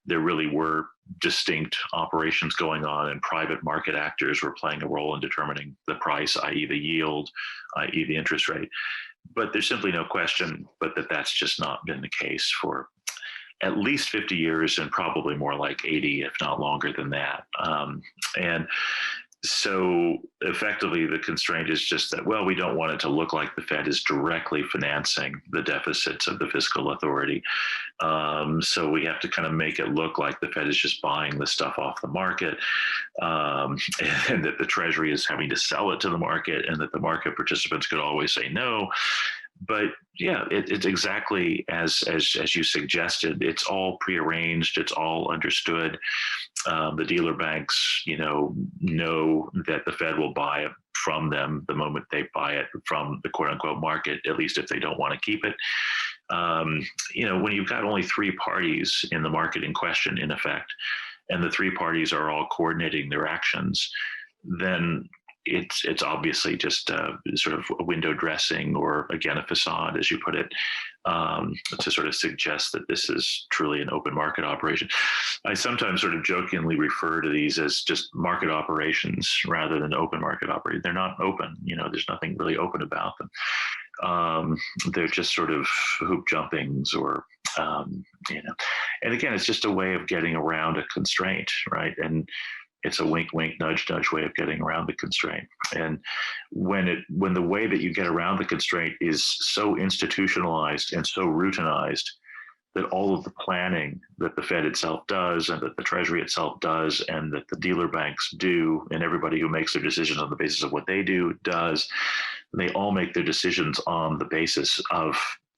there really were distinct operations going on, and private market actors were playing a role in determining the price, i.e. the yield, i.e. the interest rate. But there's simply no question but that's just not been the case for at least 50 years, and probably more like 80, if not longer than that. And so effectively, the constraint is just that, well, we don't want it to look like the Fed is directly financing the deficits of the fiscal authority. So we have to kind of make it look like the Fed is just buying the stuff off the market, and that the Treasury is having to sell it to the market, and that the market participants could always say no. But yeah, it's exactly as you suggested. It's all prearranged. It's all understood. The dealer banks, know that the Fed will buy it from them the moment they buy it from the quote unquote market, at least if they don't want to keep it. When you've got only three parties in the market in question, in effect, and the three parties are all coordinating their actions, then it's obviously just sort of a window dressing, or again, a facade, as you put it, to sort of suggest that this is truly an open market operation. I sometimes sort of jokingly refer to these as just market operations rather than open market operations. They're not open, there's nothing really open about them. They're just sort of hoop jumpings, or, and again, it's just a way of getting around a constraint, right? And it's a wink, wink, nudge, nudge way of getting around the constraint. And when the way that you get around the constraint is so institutionalized and so routinized that all of the planning that the Fed itself does, and that the Treasury itself does, and that the dealer banks do, and everybody who makes their decisions on the basis of what they do does, they all make their decisions on the basis of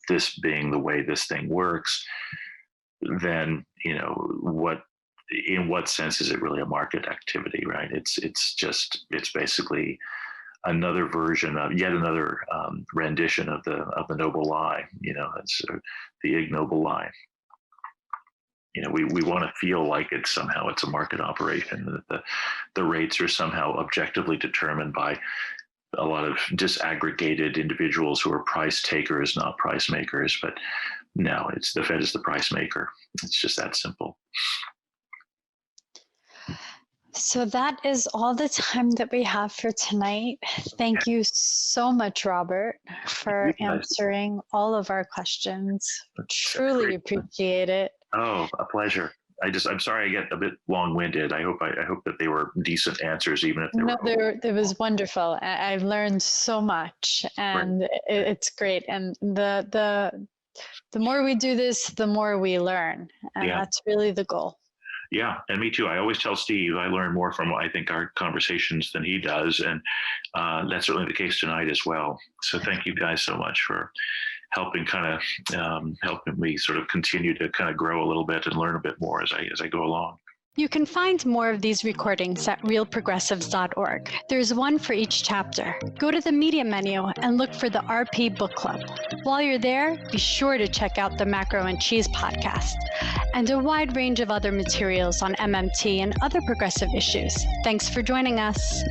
this being the way this thing works, then, in what sense is it really a market activity, right? It's basically another version of yet another rendition of the noble lie. It's the ignoble lie. We want to feel like it's a market operation, that the rates are somehow objectively determined by a lot of disaggregated individuals who are price takers, not price makers. But no, it's the Fed is the price maker. It's just that simple. So that is all the time that we have for tonight. Thank you so much, Robert, for answering all of our questions. Truly appreciate it. Oh, a pleasure. I'm sorry I get a bit long-winded. I hope that they were decent answers, even if they were. It was wonderful. I've learned so much, and it's great. And the more we do this, the more we learn, and that's really the goal. Yeah, and me too. I always tell Steve I learn more from, I think, our conversations than he does, and that's certainly the case tonight as well. So thank you guys so much for helping me sort of continue to kind of grow a little bit and learn a bit more as I go along. You can find more of these recordings at realprogressives.org. There's one for each chapter. Go to the media menu and look for the RP Book Club. While you're there, be sure to check out the Macro and Cheese podcast and a wide range of other materials on MMT and other progressive issues. Thanks for joining us.